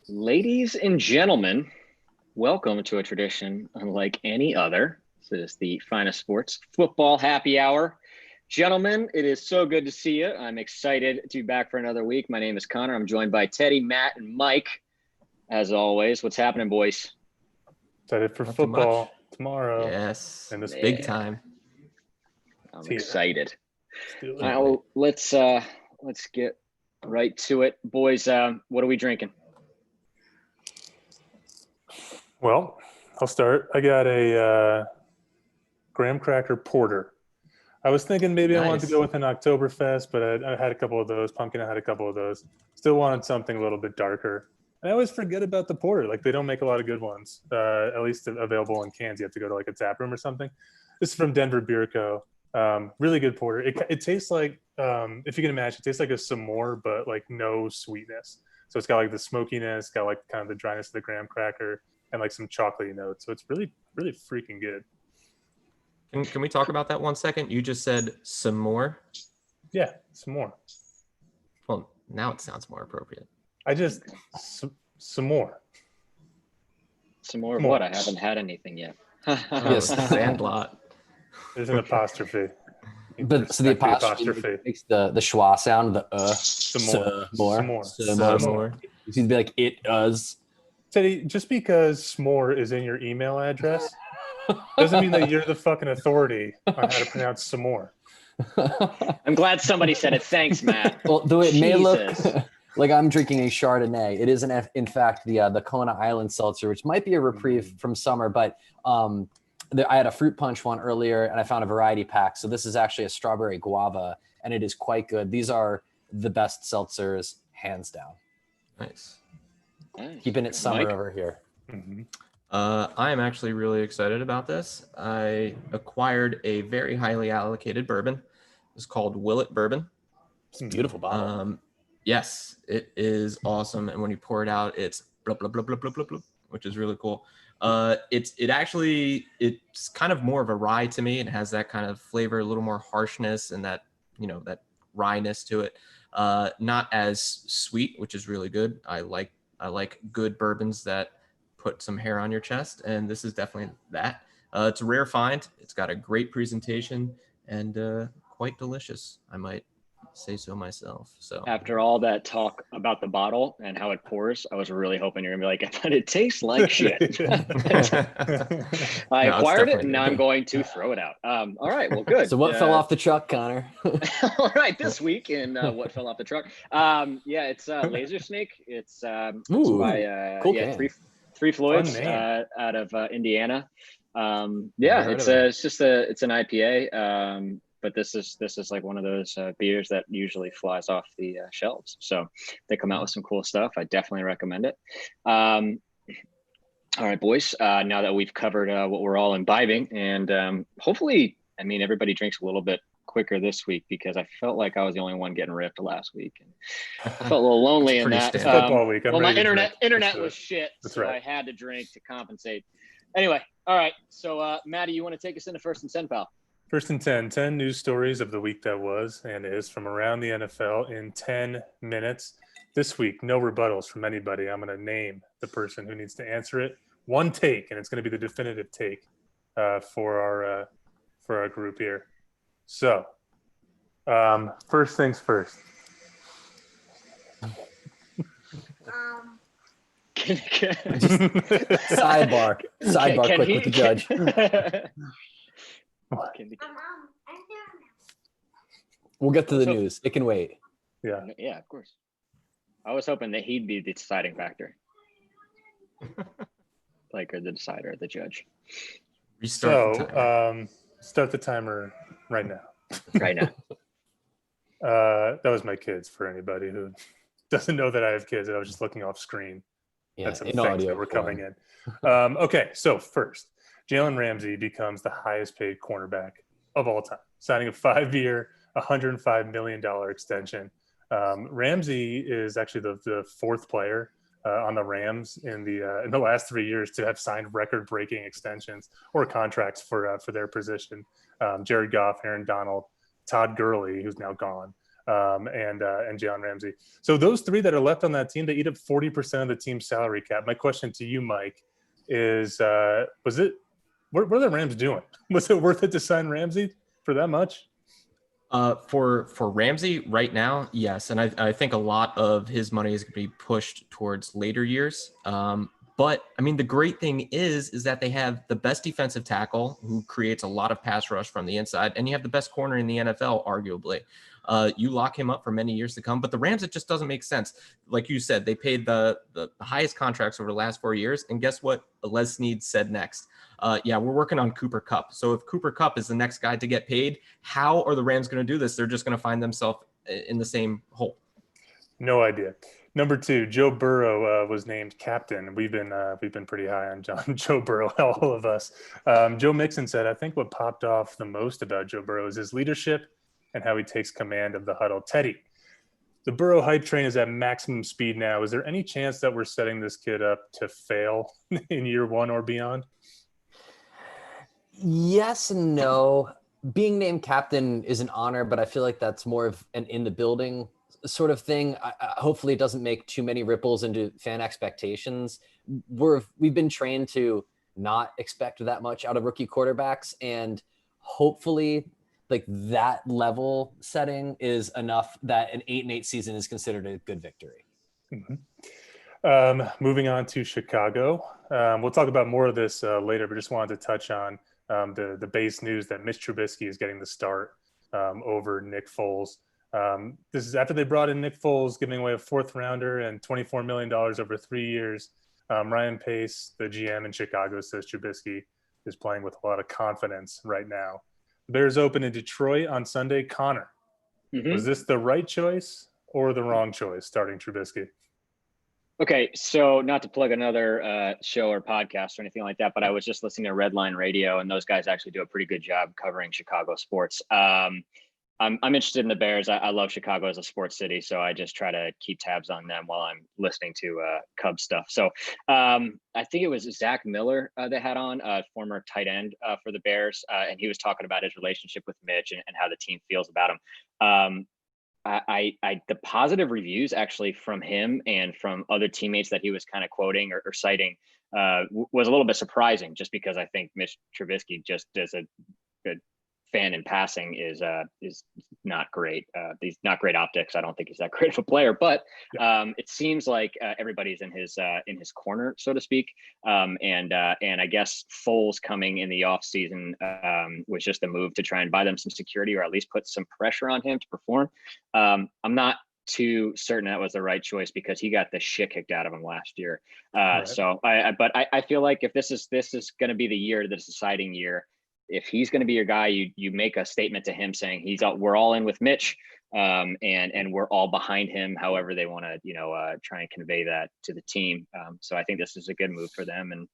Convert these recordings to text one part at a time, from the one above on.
Ladies and gentlemen, welcome to a tradition unlike any other. This is the finest sports football happy hour. Gentlemen, it is so good to see you. I'm excited to be back for another week. My name is Connor. I'm joined by Teddy, Matt, and Mike. As always, what's happening, boys? Excited for Not too football much. tomorrow. Yes, And this big time. I'm here. excited. Let's do it. All right, well, let's get right to it, boys. What are we drinking? Well, I'll start. I got a graham cracker porter. I was thinking maybe I wanted to Nice. go with an Oktoberfest, but I had a couple of those. Pumpkin, I had a couple of those. Still wanted something a little bit darker. And I always forget about the porter. Like, they don't make a lot of good ones, at least available in cans. You have to go to like a tap room or something. This is from Denver Beer Co. Really good porter. It tastes like, if you can imagine, it tastes like a s'more, but like no sweetness. So it's got like the smokiness, got like kind of the dryness of the graham cracker, and like some chocolatey notes. So it's really, really freaking good. Can we talk about that 1 second? You just said some more. Yeah, some more. Well, now it sounds more appropriate. I just some more. Some more of More. what? I haven't had anything yet. Oh, Yes. Sandlot. There's an apostrophe. But so the Respect apostrophe makes the schwa sound, the Some more. more. Some more. Some more. You seem to be like it does. Teddy, just because s'more is in your email address doesn't mean that you're the fucking authority on how to pronounce some more. I'm glad somebody said it. Thanks, Matt. Well, though it may look Jesus. like I'm drinking a Chardonnay, it is in fact the Kona Island seltzer, which might be a reprieve from summer, but I had a fruit punch one earlier and I found a variety pack. So this is actually a strawberry guava and it is quite good. These are the best seltzers, hands down. Nice. Nice. Keeping it summer Mike? over here. Mm-hmm. I am actually really excited about this. I acquired a very highly allocated bourbon. It's called Willet Bourbon. It's a beautiful bottle. Yes, it is awesome. And when you pour it out, it's blah, blah, blah, blah, blah, blah, blah, which is really cool. It's kind of more of a rye to me. It has that kind of flavor, a little more harshness and that wryness to it. Not as sweet, which is really good. I like good bourbons that put some hair on your chest, and this is definitely that. It's a rare find. It's got a great presentation and quite delicious, I might say so myself. So After all that talk about the bottle and how it pours, I was really hoping you're gonna be like, but it tastes like shit. I acquired it and now I'm going to throw it out. All right, well, good. So what fell off the truck, Connor? All right, this week in what fell off the truck. It's Laser Snake. It's by cool can. Three Floyds Fun name. out of Indiana. Heard of it. It's an IPA. But this is like one of those beers that usually flies off the shelves. So they come out with some cool stuff. I definitely recommend it. All right, boys. Now that we've covered what we're all imbibing, and hopefully, I mean, everybody drinks a little bit quicker this week because I felt like I was the only one getting ripped last week. And I felt a little lonely in that. Pretty Football week. I'm Well, my ready to drink. internet Let's was do it. shit, That's so right. I had to drink to compensate. Anyway, all right. So, Maddie, you want to take us into first and 10, pal? First and 10 news stories of the week that was and is from around the NFL in 10 minutes. This week, no rebuttals from anybody. I'm going to name the person who needs to answer it. One take, and it's going to be the definitive take for our group here. So, first things first. Sidebar quick with the judge. We'll get to the news. It can wait. Yeah. Yeah, of course. I was hoping that he'd be the deciding factor. Or the decider, the judge. Restart the timer. Start the timer right now. Right now. That was my kids for anybody who doesn't know that I have kids. And I was just looking off screen. Yeah, That's some in things audio that were form. coming in. Okay, so first, Jalen Ramsey becomes the highest paid cornerback of all time, signing a 5-year, $105 million extension. Ramsey is actually the fourth player on the Rams in the last 3 years to have signed record-breaking extensions or contracts for their position. Jared Goff, Aaron Donald, Todd Gurley, who's now gone, and Jalen Ramsey. So those three that are left on that team, they eat up 40% of the team's salary cap. My question to you, Mike, is what are the Rams doing? Was it worth it to sign Ramsey for that much? For Ramsey right now, yes, and I think a lot of his money is going to be pushed towards later years. But I mean, the great thing is that they have the best defensive tackle who creates a lot of pass rush from the inside, and you have the best corner in the NFL, arguably. You lock him up for many years to come. But the Rams, it just doesn't make sense. Like you said, they paid the highest contracts over the last 4 years, and guess what? Les Snead said next. Yeah, we're working on Cooper Kupp. So if Cooper Kupp is the next guy to get paid, how are the Rams going to do this? They're just going to find themselves in the same hole. No idea. Number 2, Joe Burrow was named captain. We've been pretty high on Joe Burrow, all of us. Joe Mixon said, I think what popped off the most about Joe Burrow is his leadership and how he takes command of the huddle. Teddy, the Burrow hype train is at maximum speed now. Is there any chance that we're setting this kid up to fail in year 1 or beyond? Yes and no. Being named captain is an honor, but I feel like that's more of an in the building sort of thing. Hopefully it doesn't make too many ripples into fan expectations. We've been trained to not expect that much out of rookie quarterbacks, and hopefully like that level setting is enough that an 8-8 season is considered a good victory. Mm-hmm. Moving on to Chicago. We'll talk about more of this later, but just wanted to touch on the base news that Mitch Trubisky is getting the start over Nick Foles. This is after they brought in Nick Foles, giving away a 4th rounder and $24 million over 3 years. Ryan Pace, the GM in Chicago, says Trubisky is playing with a lot of confidence right now. The Bears open in Detroit on Sunday. Connor, was this the right choice or the wrong choice, starting Trubisky? Okay, so not to plug another show or podcast or anything like that, but I was just listening to Redline Radio, and those guys actually do a pretty good job covering Chicago sports. I'm interested in the Bears. I love Chicago as a sports city, so I just try to keep tabs on them while I'm listening to Cubs stuff. So I think it was Zach Miller that had on, former tight end for the Bears, and he was talking about his relationship with Mitch and how the team feels about him. The positive reviews actually from him and from other teammates that he was kind of quoting or citing was a little bit surprising, just because I think Mitch Trubisky, just as a good fan in passing, is not great. These not great optics. I don't think he's that great of a player, but it seems like everybody's in his corner, so to speak. And I guess Foles coming in the off season was just a move to try and buy them some security, or at least put some pressure on him to perform. I'm not too certain that was the right choice, because he got the shit kicked out of him last year. Right. So I feel like if this is going to be the year, the deciding year, if he's going to be your guy, you make a statement to him saying we're all in with Mitch, and we're all behind him. However they want to try and convey that to the team. So I think this is a good move for them, and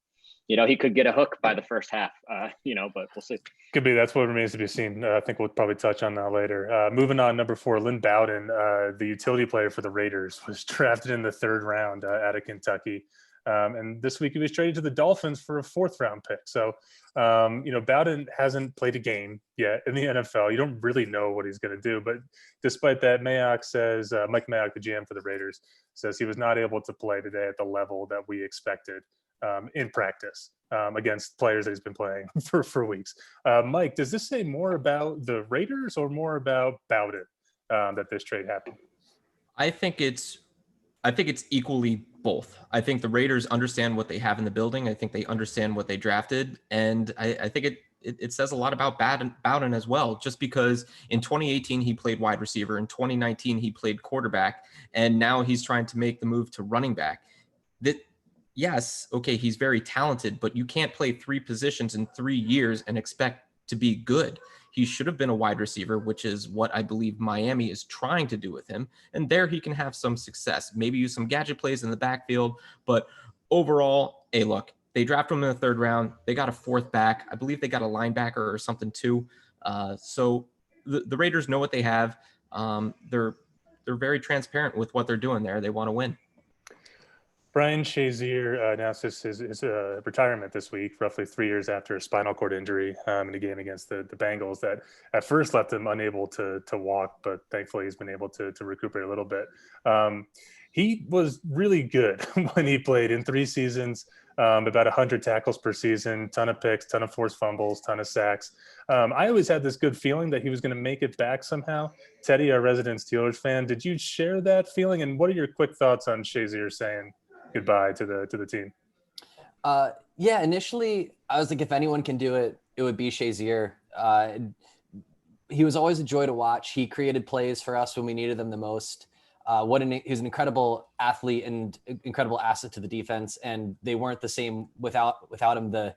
he could get a hook by the first half. But we'll see. Could be. That's what remains to be seen. I think we'll probably touch on that later. Moving on, number 4, Lynn Bowden, the utility player for the Raiders, was drafted in the 3rd round out of Kentucky. And this week he was traded to the Dolphins for a 4th round pick. So, Bowden hasn't played a game yet in the NFL. You don't really know what he's going to do. But despite that, Mayock says, Mike Mayock, the GM for the Raiders, says he was not able to play today at the level that we expected in practice against players that he's been playing for weeks. Mike, does this say more about the Raiders or more about Bowden that this trade happened? I think it's equally both. I think the Raiders understand what they have in the building. I think they understand what they drafted. And I think it says a lot about Bowden as well, just because in 2018, he played wide receiver. In 2019, he played quarterback. And now he's trying to make the move to running back. Yes, okay, he's very talented, but you can't play 3 positions in 3 years and expect to be good. He should have been a wide receiver, which is what I believe Miami is trying to do with him. And there he can have some success, maybe use some gadget plays in the backfield. But overall, hey, look, they drafted him in the 3rd round. They got a 4th back. I believe they got a linebacker or something too. So the Raiders know what they have. They're very transparent with what they're doing there. They want to win. Brian Shazier announced his retirement this week, roughly 3 years after a spinal cord injury in a game against the Bengals that at first left him unable to walk, but thankfully he's been able to recuperate a little bit. He was really good when he played in 3 seasons, about 100 tackles per season, ton of picks, ton of forced fumbles, ton of sacks. I always had this good feeling that he was going to make it back somehow. Teddy, our resident Steelers fan, did you share that feeling? And what are your quick thoughts on Shazier saying goodbye to the team? Yeah, initially I was like, if anyone can do it, it would be Shazier. He was always a joy to watch. He created plays for us when we needed them the most. He was an incredible athlete and incredible asset to the defense, and they weren't the same without him. I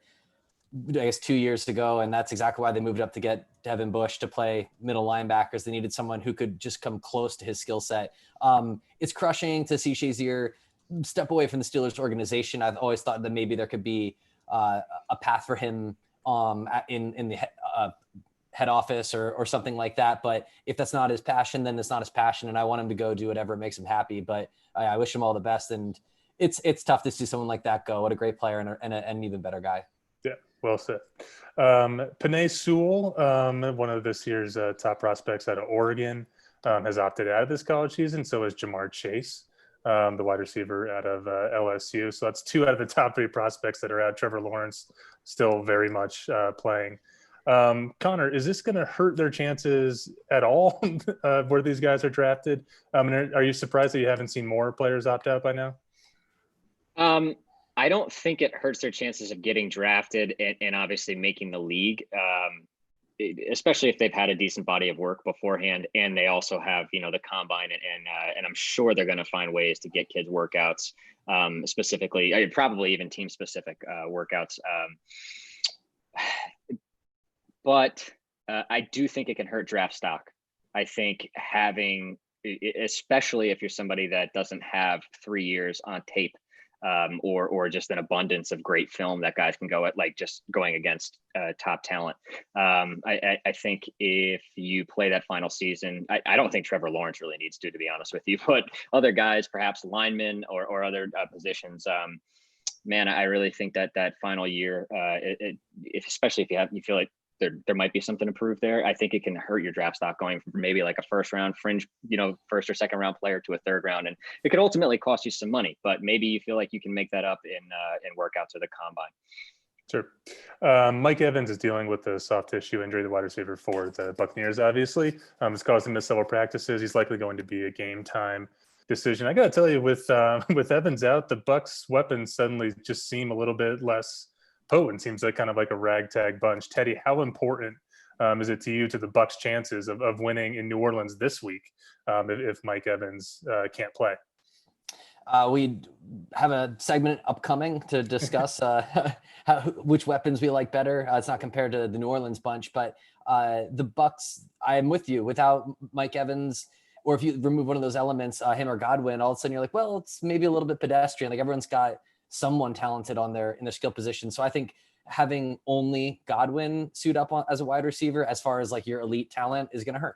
guess 2 years ago, and that's exactly why they moved up to get Devin Bush to play middle linebackers. They needed someone who could just come close to his skill set. It's crushing to see Shazier step away from the Steelers organization. I've always thought that maybe there could be a path for him in the head office or something like that. But if that's not his passion, then it's not his passion. And I want him to go do whatever makes him happy. But I wish him all the best. And it's tough to see someone like that go. What a great player and an even better guy. Yeah, well said. Penei Sewell, one of this year's top prospects out of Oregon, has opted out of this college season. So has Jamar Chase, the wide receiver out of LSU. So that's 2 out of the top 3 prospects that are out. Trevor Lawrence still very much playing. Connor, is this going to hurt their chances at all where these guys are drafted? Are you surprised that you haven't seen more players opt out by now? I don't think it hurts their chances of getting drafted and obviously making the league, especially if they've had a decent body of work beforehand, and they also have, the combine and I'm sure they're going to find ways to get kids workouts, specifically, probably even team specific workouts. But I do think it can hurt draft stock. I think having, especially if you're somebody that doesn't have 3 years on tape, or just an abundance of great film that guys can go at, like just going against top talent. I think if you play that final season, I don't think Trevor Lawrence really needs to be honest with you, but other guys, perhaps linemen or other positions, man, I really think that final year, especially if you feel like there might be something to prove there, I think it can hurt your draft stock going from maybe like a first round fringe, first or second round player to a third round. And it could ultimately cost you some money, but maybe you feel like you can make that up in workouts or the combine. Sure. Mike Evans is dealing with the soft tissue injury, the wide receiver for the Buccaneers, obviously. It's caused him to miss several practices. He's likely going to be a game time decision. I got to tell you, with Evans out, the Bucs weapons suddenly just seem a little bit less potent. Seems like kind of like a ragtag bunch. Teddy, how important is it to you, to the Bucs' chances of winning in New Orleans this week if Mike Evans can't play? We have a segment upcoming to discuss which weapons we like better. It's not compared to the New Orleans bunch, but the Bucs, I'm with you. Without Mike Evans, or if you remove one of those elements, him or Godwin, all of a sudden you're like, well, it's maybe a little bit pedestrian. Like everyone's got someone talented in their skill position. So I think having only Godwin suit up as a wide receiver, as far as like your elite talent, is going to hurt.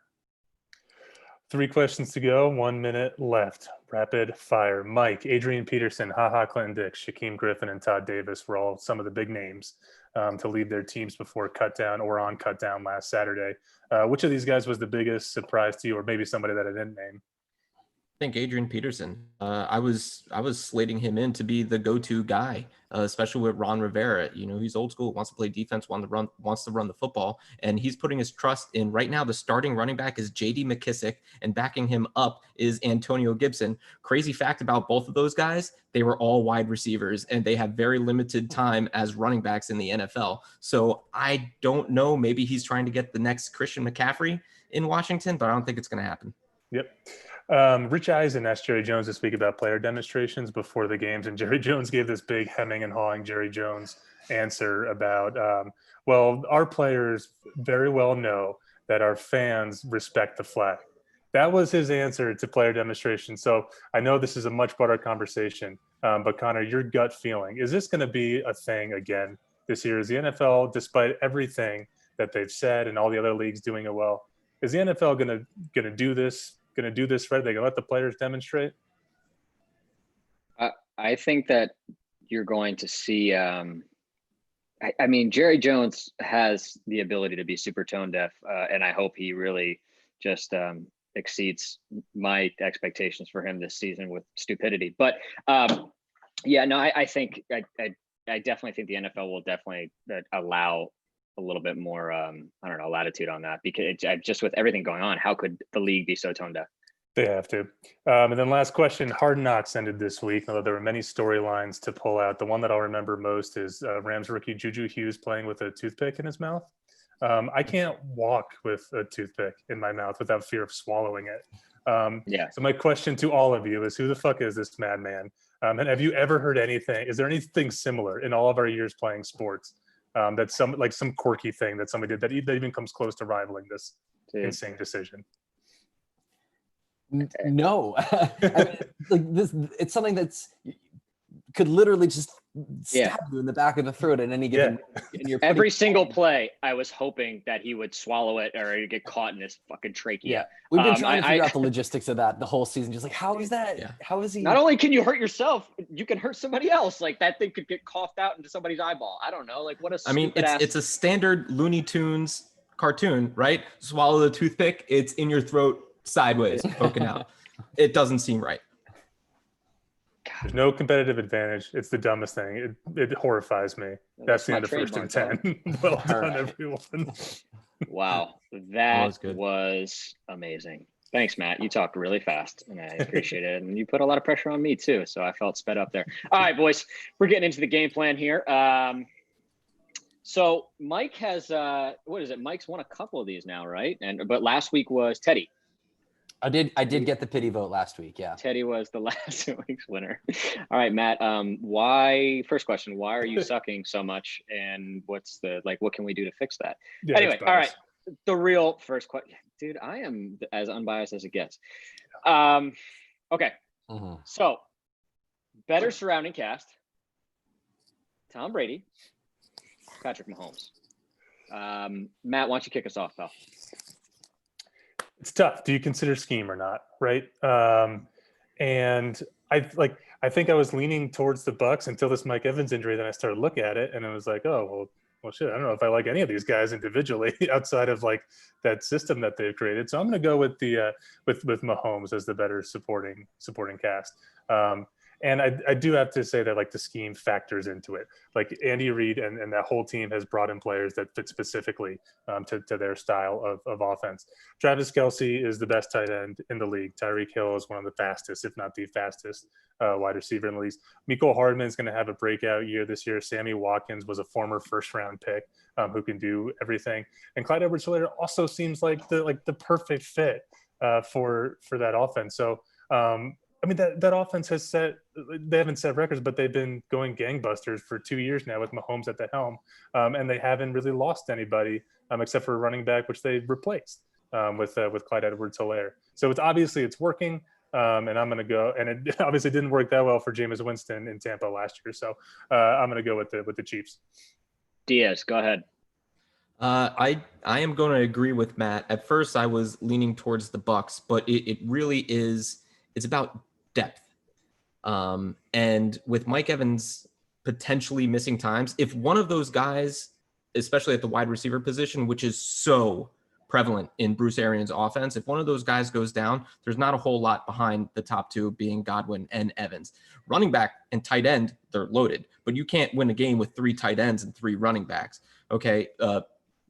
3 questions to go, 1 minute left. Rapid fire. Mike, Adrian Peterson, Clinton Dix, Shaquem Griffin, and Todd Davis were all some of the big names to lead their teams before cut down or on cut down last Saturday. Which of these guys was the biggest surprise to you, or maybe somebody that I didn't name? I think Adrian Peterson. I was slating him in to be the go-to guy, especially with Ron Rivera. He's old school, wants to play defense, wants to run the football, and he's putting his trust in. Right now, the starting running back is J.D. McKissick, and backing him up is Antonio Gibson. Crazy fact about both of those guys: they were all wide receivers, and they have very limited time as running backs in the NFL. So I don't know. Maybe he's trying to get the next Christian McCaffrey in Washington, but I don't think it's going to happen. Yep. Rich Eisen asked Jerry Jones to speak about player demonstrations before the games, and Jerry Jones gave this big hemming and hawing Jerry Jones answer about, our players very well know that our fans respect the flag. That was his answer to player demonstration. So I know this is a much broader conversation, but Connor, your gut feeling, is this going to be a thing again this year? Is the NFL, despite everything that they've said and all the other leagues doing it well, is the NFL going to do this? Going to do this right? They going to let the players demonstrate? I think that you're going to see. I mean, Jerry Jones has the ability to be super tone deaf, and I hope he really just exceeds my expectations for him this season with stupidity. But yeah, no, I think I definitely think the NFL will definitely allow a little bit more, I don't know, latitude on that, because just with everything going on, how could the league be so tone deaf? They have to. And then last question, Hard Knocks ended this week, although there were many storylines to pull out. The one that I'll remember most is Rams rookie Juju Hughes playing with a toothpick in his mouth. I can't walk with a toothpick in my mouth without fear of swallowing it. Yeah. So my question to all of you is, who the fuck is this madman? And have you ever heard anything? Is there anything similar in all of our years playing sports that's some quirky thing that somebody did that even comes close to rivaling this insane decision? No. I mean, like this, it's something that's could literally just stab you in the back of the throat at any given. Yeah. Every single play, I was hoping that he would swallow it or he'd get caught in his fucking trachea. Yeah, we've been trying to figure out the logistics of that the whole season. Just like, how is that? Yeah. How is he? Not only can you hurt yourself, you can hurt somebody else. Like that thing could get coughed out into somebody's eyeball. I don't know. Like what a I mean, it's a standard Looney Tunes cartoon, right? Swallow the toothpick. It's in your throat sideways, poking out. It doesn't seem right. There's no competitive advantage. It's the dumbest thing. It horrifies me. That's the end of First and 10. Well done, everyone. Wow, that was amazing. Thanks, Matt. You talked really fast, and I appreciate it. And you put a lot of pressure on me too, so I felt sped up there. All right, boys, we're getting into the game plan here. So Mike has what is it? Mike's won a couple of these now, right? But last week was Teddy. I did get the pity vote last week. Yeah. Teddy was the last week's winner. All right, Matt. First question, why are you sucking so much? And what can we do to fix that? Yeah, anyway, all right. The real first question, dude, I am as unbiased as it gets. Okay. Mm-hmm. So better surrounding cast, Tom Brady, Patrick Mahomes. Matt, why don't you kick us off, pal? It's tough. Do you consider scheme or not? Right. And I think I was leaning towards the Bucks until this Mike Evans injury. Then I started looking at it and I was like, oh, well, shit. I don't know if I like any of these guys individually outside of like that system that they've created. So I'm going to go with the with Mahomes as the better supporting cast. And I do have to say that like the scheme factors into it. Like Andy Reid and that whole team has brought in players that fit specifically to their style of offense. Travis Kelce is the best tight end in the league. Tyreek Hill is one of the fastest, if not the fastest wide receiver in the league. Mecole Hardman is going to have a breakout year this year. Sammy Watkins was a former first-round pick who can do everything. And Clyde Edwards-Helaire also seems like the perfect fit for that offense. So I mean, that offense they haven't set records, but they've been going gangbusters for 2 years now with Mahomes at the helm. And they haven't really lost anybody except for a running back, which they replaced with Clyde Edwards-Helaire. So it's working. And I'm going to go, and it obviously didn't work that well for Jameis Winston in Tampa last year. So I'm going to go with the Chiefs. Diaz, go ahead. I am going to agree with Matt. At first I was leaning towards the Bucks, but it really is, it's about depth. And with Mike Evans potentially missing times, if one of those guys, especially at the wide receiver position, which is so prevalent in Bruce Arians' offense, if one of those guys goes down, there's not a whole lot behind the top two being Godwin and Evans. Running back and tight end, they're loaded, but you can't win a game with 3 tight ends and 3 running backs. Okay.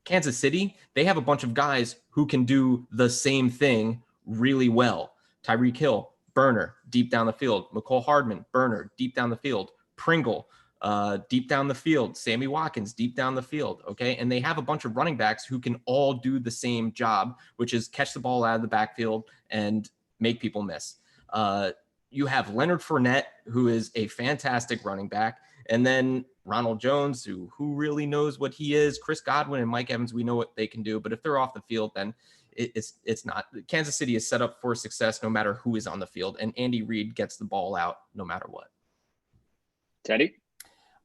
Kansas City, they have a bunch of guys who can do the same thing really well. Tyreek Hill, burner, deep down the field. Mecole Hardman, burner, deep down the field. Pringle, deep down the field. Sammy Watkins, deep down the field. Okay. And they have a bunch of running backs who can all do the same job, which is catch the ball out of the backfield and make people miss. You have Leonard Fournette, who is a fantastic running back. And then Ronald Jones, who really knows what he is. Chris Godwin and Mike Evans, we know what they can do. But if they're off the field, then it's not. Kansas City is set up for success no matter who is on the field, and Andy Reid gets the ball out no matter what. Teddy?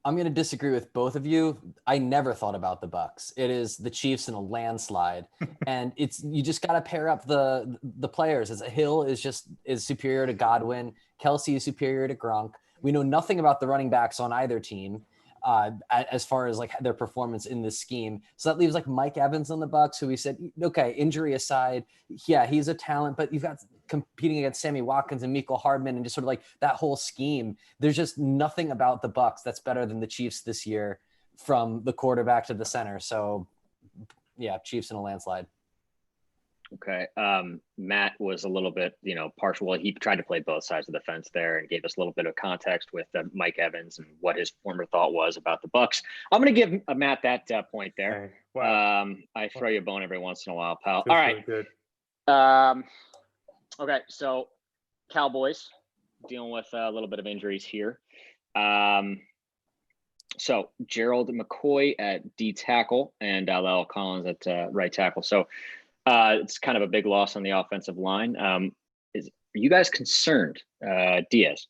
I'm going to disagree with both of you. I never thought about the Bucks. It is the Chiefs in a landslide, and you just got to pair up the players. As Hill is superior to Godwin, Kelce is superior to Gronk. We know nothing about the running backs on either team as far as like their performance in this scheme. So that leaves like Mike Evans on the Bucks, who we said, okay, injury aside, yeah, he's a talent, but you've got competing against Sammy Watkins and Mecole Hardman and just sort of like that whole scheme. There's just nothing about the Bucks that's better than the Chiefs this year, from the quarterback to the center. So yeah, Chiefs in a landslide. Okay. Matt was a little bit, partial. Well, he tried to play both sides of the fence there and gave us a little bit of context with Mike Evans and what his former thought was about the Bucks. I'm going to give Matt that point there. Wow. I throw you a bone every once in a while, pal. Feels All right. really good. Okay. So Cowboys dealing with a little bit of injuries here. So Gerald McCoy at D tackle and Lyle Collins at right tackle. So it's kind of a big loss on the offensive line. Are you guys concerned, Diaz?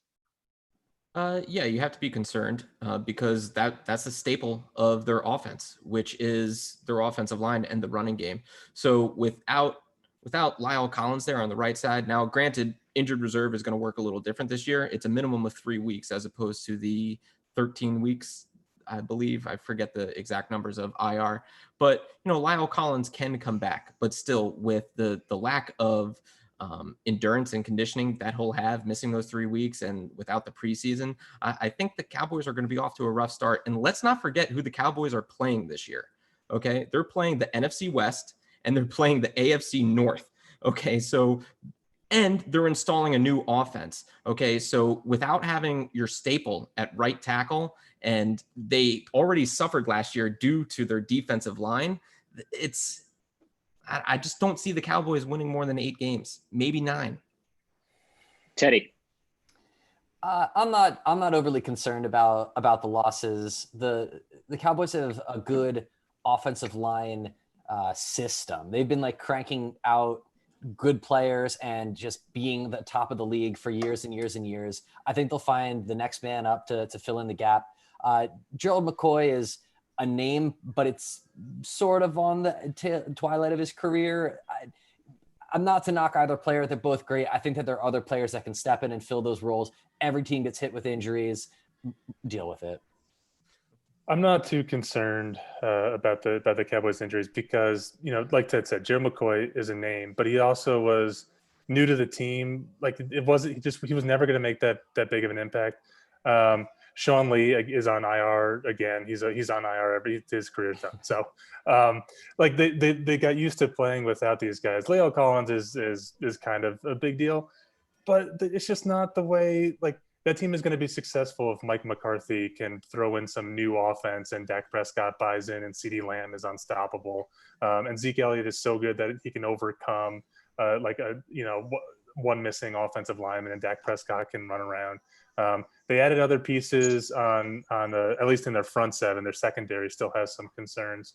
Yeah, you have to be concerned because that's a staple of their offense, which is their offensive line and the running game. So without Lyle Collins there on the right side, now granted, injured reserve is going to work a little different this year. It's a minimum of 3 weeks as opposed to the 13 weeks, I believe. I forget the exact numbers of IR, but Lyle Collins can come back, but still with the lack of endurance and conditioning that he'll have, missing those 3 weeks and without the preseason, I think the Cowboys are going to be off to a rough start. And let's not forget who the Cowboys are playing this year. Okay. They're playing the NFC West and they're playing the AFC North. Okay. So, and they're installing a new offense. Okay. So without having your staple at right tackle, and they already suffered last year due to their defensive line, I just don't see the Cowboys winning more than 8 games, maybe 9. Teddy. I'm not overly concerned about the losses. The Cowboys have a good offensive line system. They've been like cranking out good players and just being the top of the league for years and years and years. I think they'll find the next man up to fill in the gap. Gerald McCoy is a name, but it's sort of on the twilight of his career. I'm not to knock either player. They're both great. I think that there are other players that can step in and fill those roles. Every team gets hit with injuries. Deal with it. I'm not too concerned about the Cowboys injuries because, like Ted said, Gerald McCoy is a name, but he also was new to the team. Like he was never going to make that big of an impact. Sean Lee is on IR again. He's on IR his career's done. So like they got used to playing without these guys. Leo Collins is kind of a big deal, but it's just not the way. Like that team is going to be successful if Mike McCarthy can throw in some new offense and Dak Prescott buys in and CeeDee Lamb is unstoppable. And Zeke Elliott is so good that he can overcome one missing offensive lineman and Dak Prescott can run around. They added other pieces on at least in their front seven. Their secondary still has some concerns.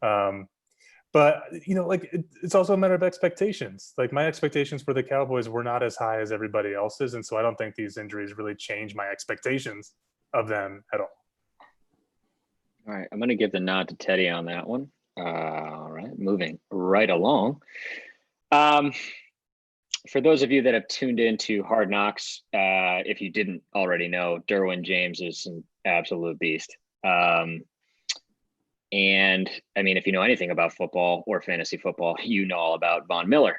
But it's also a matter of expectations. Like my expectations for the Cowboys were not as high as everybody else's. And so I don't think these injuries really change my expectations of them at all. All right. I'm going to give the nod to Teddy on that one. All right. Moving right along. For those of you that have tuned into Hard Knocks, if you didn't already know, Derwin James is an absolute beast. And I mean, if you know anything about football or fantasy football, you know all about Von Miller.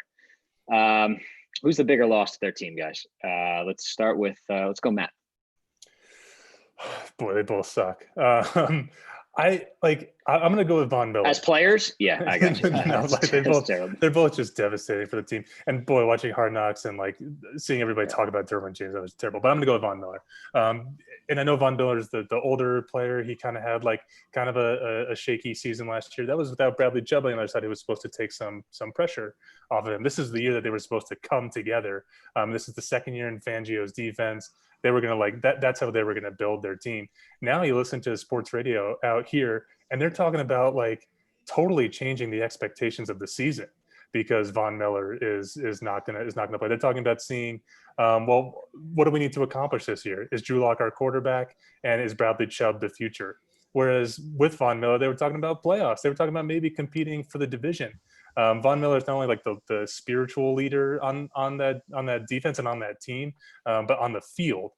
Who's the bigger loss to their team, guys? Let's start with, let's go, Matt. Boy, they both suck. I'm going to go with Von Miller. As players? Yeah, I got you. They're both just devastating for the team. And boy, watching Hard Knocks and like seeing everybody talk about Derwin James, that was terrible. But I'm going to go with Von Miller. And I know Von Miller is the older player. He kind of had a shaky season last year. That was without Bradley Chubb on the other side. He was supposed to take some pressure off of him. This is the year that they were supposed to come together. This is the second year in Fangio's defense. They were going to that's how they were going to build their team. Now you listen to sports radio out here and they're talking about like totally changing the expectations of the season because Von Miller is not going to play. They're talking about seeing, what do we need to accomplish this year? Is Drew Lock our quarterback and is Bradley Chubb the future? Whereas with Von Miller, they were talking about playoffs. They were talking about maybe competing for the division. Von Miller is not only like the spiritual leader on that defense and on that team, but on the field,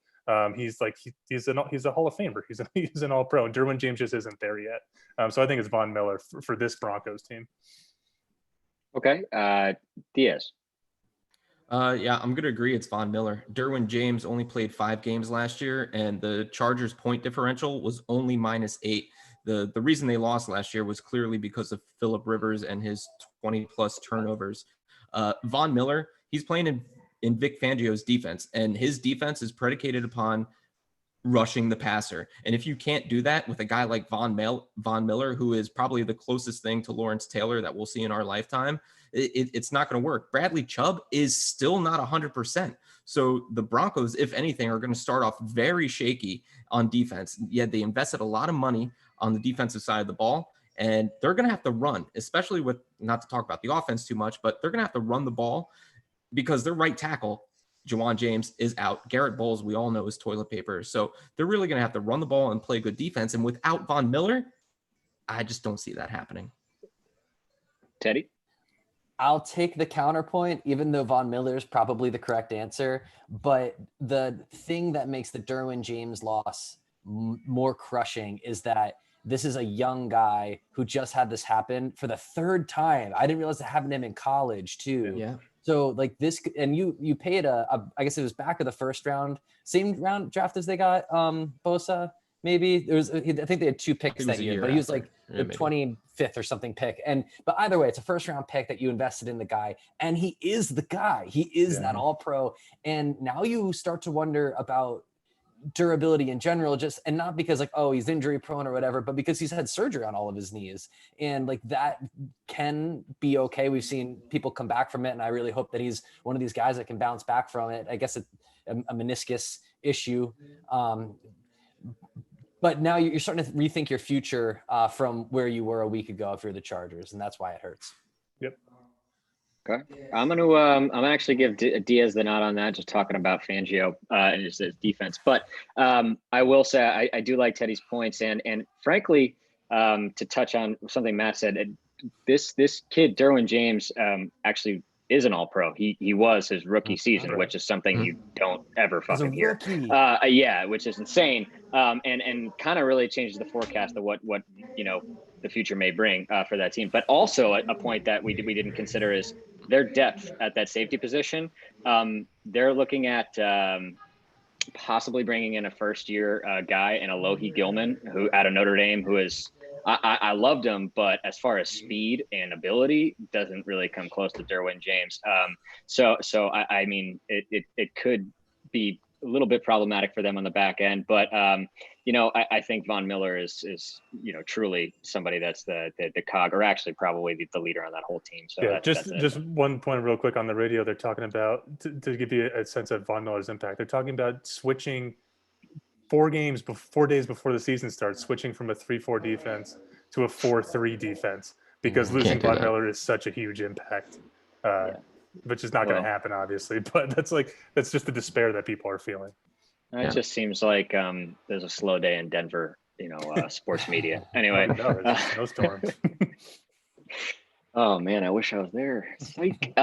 He's a Hall of Famer. He's an All Pro. Derwin James just isn't there yet. So I think it's Von Miller for this Broncos team. Okay, Diaz. Yeah, I'm gonna agree. It's Von Miller. Derwin James only played 5 games last year, and the Chargers' point differential was only -8. The reason they lost last year was clearly because of Phillip Rivers and his 20+ turnovers. Von Miller, he's playing in Vic Fangio's defense, and his defense is predicated upon rushing the passer. And if you can't do that with a guy like Von Miller, who is probably the closest thing to Lawrence Taylor that we'll see in our lifetime, it's not going to work. Bradley Chubb is still not 100%. So the Broncos, if anything, are going to start off very shaky on defense. Yet they invested a lot of money on the defensive side of the ball, and they're going to have to run, especially with, not to talk about the offense too much, but they're going to have to run the ball because their right tackle, Juwan James, is out. Garrett Bowles, we all know, is toilet paper. So they're really going to have to run the ball and play good defense. And without Von Miller, I just don't see that happening. Teddy? I'll take the counterpoint, even though Von Miller is probably the correct answer. But the thing that makes the Derwin James loss more crushing is that this is a young guy who just had this happen for the 3rd time. I didn't realize it happened to him in college too. Yeah. So like this, and you paid I guess it was back of the 1st round, same round draft as they got Bosa. Maybe there was, I think they had 2 picks that year, but he was like the 25th or something pick. But either way, it's a 1st round pick that you invested in the guy, and he is the guy. He is that All Pro. And now you start to wonder about durability in general, just, and not because like, oh, he's injury prone or whatever, but because he's had surgery on all of his knees, and like that can be okay. We've seen people come back from it, and I really hope that he's one of these guys that can bounce back from it. I guess it's a meniscus issue. But now you're starting to rethink your future from where you were a week ago if you're the Chargers, and that's why it hurts. Yep. Okay, I'm gonna actually give Diaz the nod on that, just talking about Fangio and his defense. But I will say I do like Teddy's points, and frankly, to touch on something Matt said, this kid Derwin James actually is an All-Pro. He was his rookie season, which is something you don't ever fucking hear. Yeah, which is insane, and kind of really changes the forecast of what the future may bring for that team. But also a point that we didn't consider is their depth at that safety position. They're looking at possibly bringing in a 1st-year guy in Alohi Gilman, who out of Notre Dame, who is I loved him, but as far as speed and ability, doesn't really come close to Derwin James. So I mean, it could be a little bit problematic for them on the back end, but I think Von Miller is truly somebody that's the cog, or actually probably the leader on that whole team. So yeah, just one point real quick on the radio. They're talking about, to give you a sense of Von Miller's impact, they're talking about switching 4 days before the season starts, switching from a 3-4 defense to a 4-3 defense, because losing Von Miller is such a huge impact, which is not going to happen, obviously. But that's just the despair that people are feeling. It just seems like there's a slow day in Denver, sports media. Anyway, no snowstorms. Oh man, I wish I was there. Psych.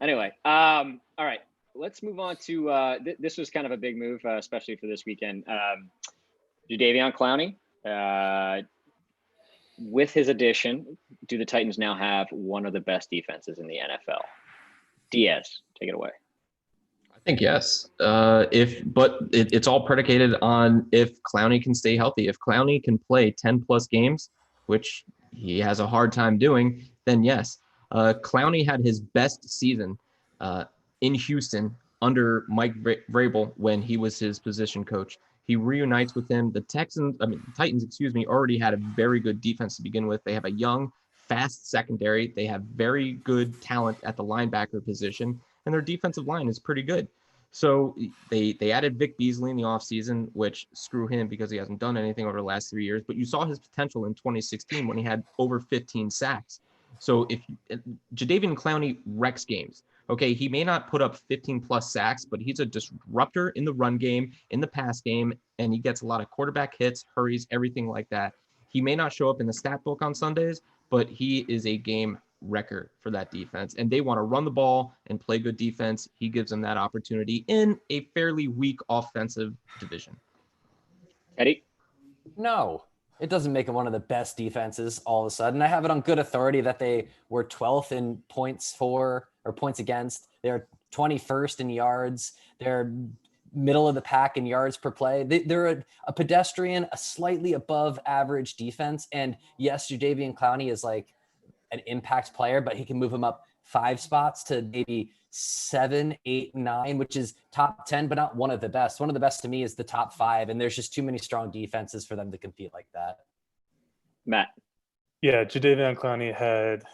Anyway, all right. Let's move on to this was kind of a big move, especially for this weekend. Jadeveon Clowney, with his addition, do the Titans now have one of the best defenses in the NFL? Diaz, take it away. I think yes. It's all predicated on if Clowney can stay healthy. If Clowney can play 10+ games, which he has a hard time doing, then yes. Clowney had his best season in Houston under Mike Vrabel when he was his position coach. He reunites with him. The Titans, already had a very good defense to begin with. They have a young, fast secondary. They have very good talent at the linebacker position, and their defensive line is pretty good. So they added Vic Beasley in the offseason, which screw him because he hasn't done anything over the last 3 years. But you saw his potential in 2016 when he had over 15 sacks. So if Jadeveon Clowney wrecks games, okay, he may not put up 15+ sacks, but he's a disruptor in the run game, in the pass game, and he gets a lot of quarterback hits, hurries, everything like that. He may not show up in the stat book on Sundays, but he is a game wrecker for that defense. And they want to run the ball and play good defense. He gives them that opportunity in a fairly weak offensive division. Eddie? No, it doesn't make it one of the best defenses all of a sudden. I have it on good authority that they were 12th in points for or points against. They're 21st in yards. They're middle of the pack in yards per play. They're a pedestrian, a slightly above average defense. And yes, Jadeveon Clowney is like an impact player, but he can move him up 5 spots to maybe 7, 8, 9, which is top 10, but not one of the best. One of the best to me is the top 5. And there's just too many strong defenses for them to compete like that. Matt? Yeah, Jadeveon Clowney had,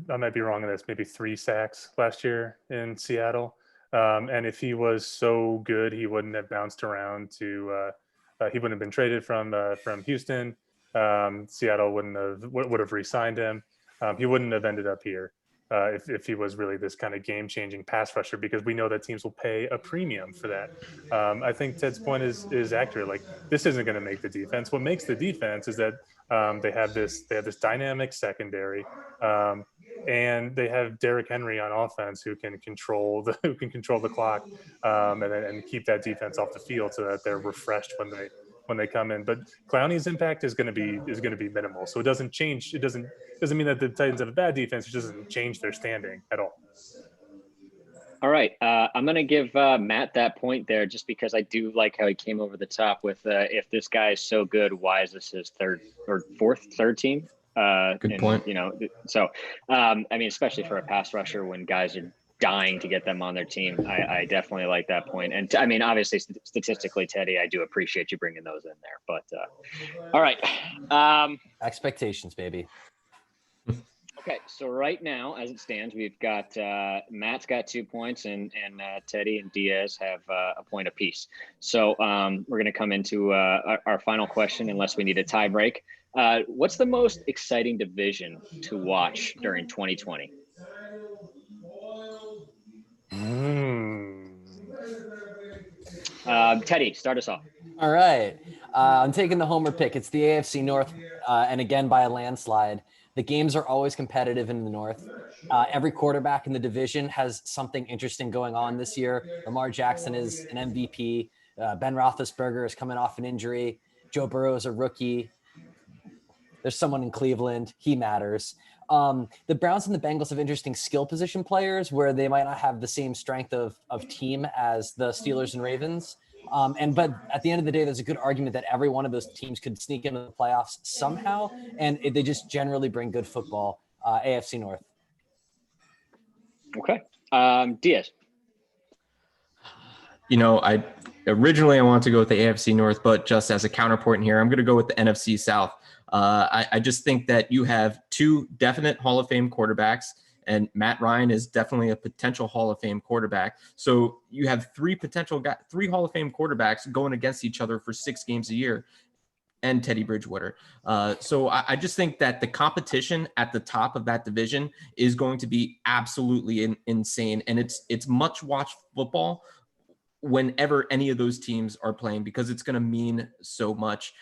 I might be wrong on this, maybe 3 sacks last year in Seattle. And if he was so good, he wouldn't have bounced around to, he wouldn't have been traded from Houston. Seattle would have re-signed him. He wouldn't have ended up here if he was really this kind of game-changing pass rusher, because we know that teams will pay a premium for that. I think Ted's point is accurate. Like, this isn't going to make the defense. What makes the defense is that they have this dynamic secondary, and they have Derrick Henry on offense who can control the clock and keep that defense off the field so that they're refreshed when they come in. But Clowney's impact is going to be minimal. So it doesn't change. It doesn't mean that the Titans have a bad defense. It doesn't change their standing at all. All right. I'm going to give Matt that point there just because I do like how he came over the top with if this guy is so good, why is this his third team? Good point. You know, so, I mean, especially for a pass rusher when guys are dying to get them on their team, I definitely like that point. And I mean, obviously, statistically, Teddy, I do appreciate you bringing those in there. But all right. Expectations, baby. Okay, so right now, as it stands, we've got Matt's got 2 points, and Teddy and Diaz have a point apiece. So we're going to come into our final question, unless we need a tie break. What's the most exciting division to watch during 2020? Teddy, start us off. All right. I'm taking the homer pick. It's the AFC North, and again, by a landslide. The games are always competitive in the North. Every quarterback in the division has something interesting going on this year. Lamar Jackson is an MVP. Ben Roethlisberger is coming off an injury. Joe Burrow is a rookie. There's someone in Cleveland. He matters. The Browns and the Bengals have interesting skill position players where they might not have the same strength of team as the Steelers and Ravens. But at the end of the day, there's a good argument that every one of those teams could sneak into the playoffs somehow, and they just generally bring good football. AFC North. Okay. Diaz. You know, I wanted to go with the AFC North, but just as a counterpoint here, I'm going to go with the NFC South. I just think that you have 2 definite Hall of Fame quarterbacks, and Matt Ryan is definitely a potential Hall of Fame quarterback. So you have 3 Hall of Fame quarterbacks going against each other for 6 games a year, and Teddy Bridgewater. So I just think that the competition at the top of that division is going to be absolutely insane, and it's much watched football whenever any of those teams are playing, because it's going to mean so much.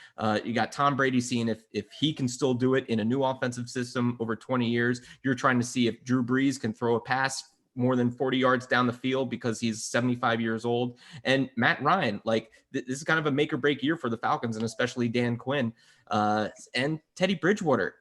You got Tom Brady seeing if he can still do it in a new offensive system over 20 years. You're trying to see if Drew Brees can throw a pass more than 40 yards down the field because he's 75 years old. And Matt Ryan, like, this is kind of a make or break year for the Falcons, and especially Dan Quinn. And Teddy Bridgewater,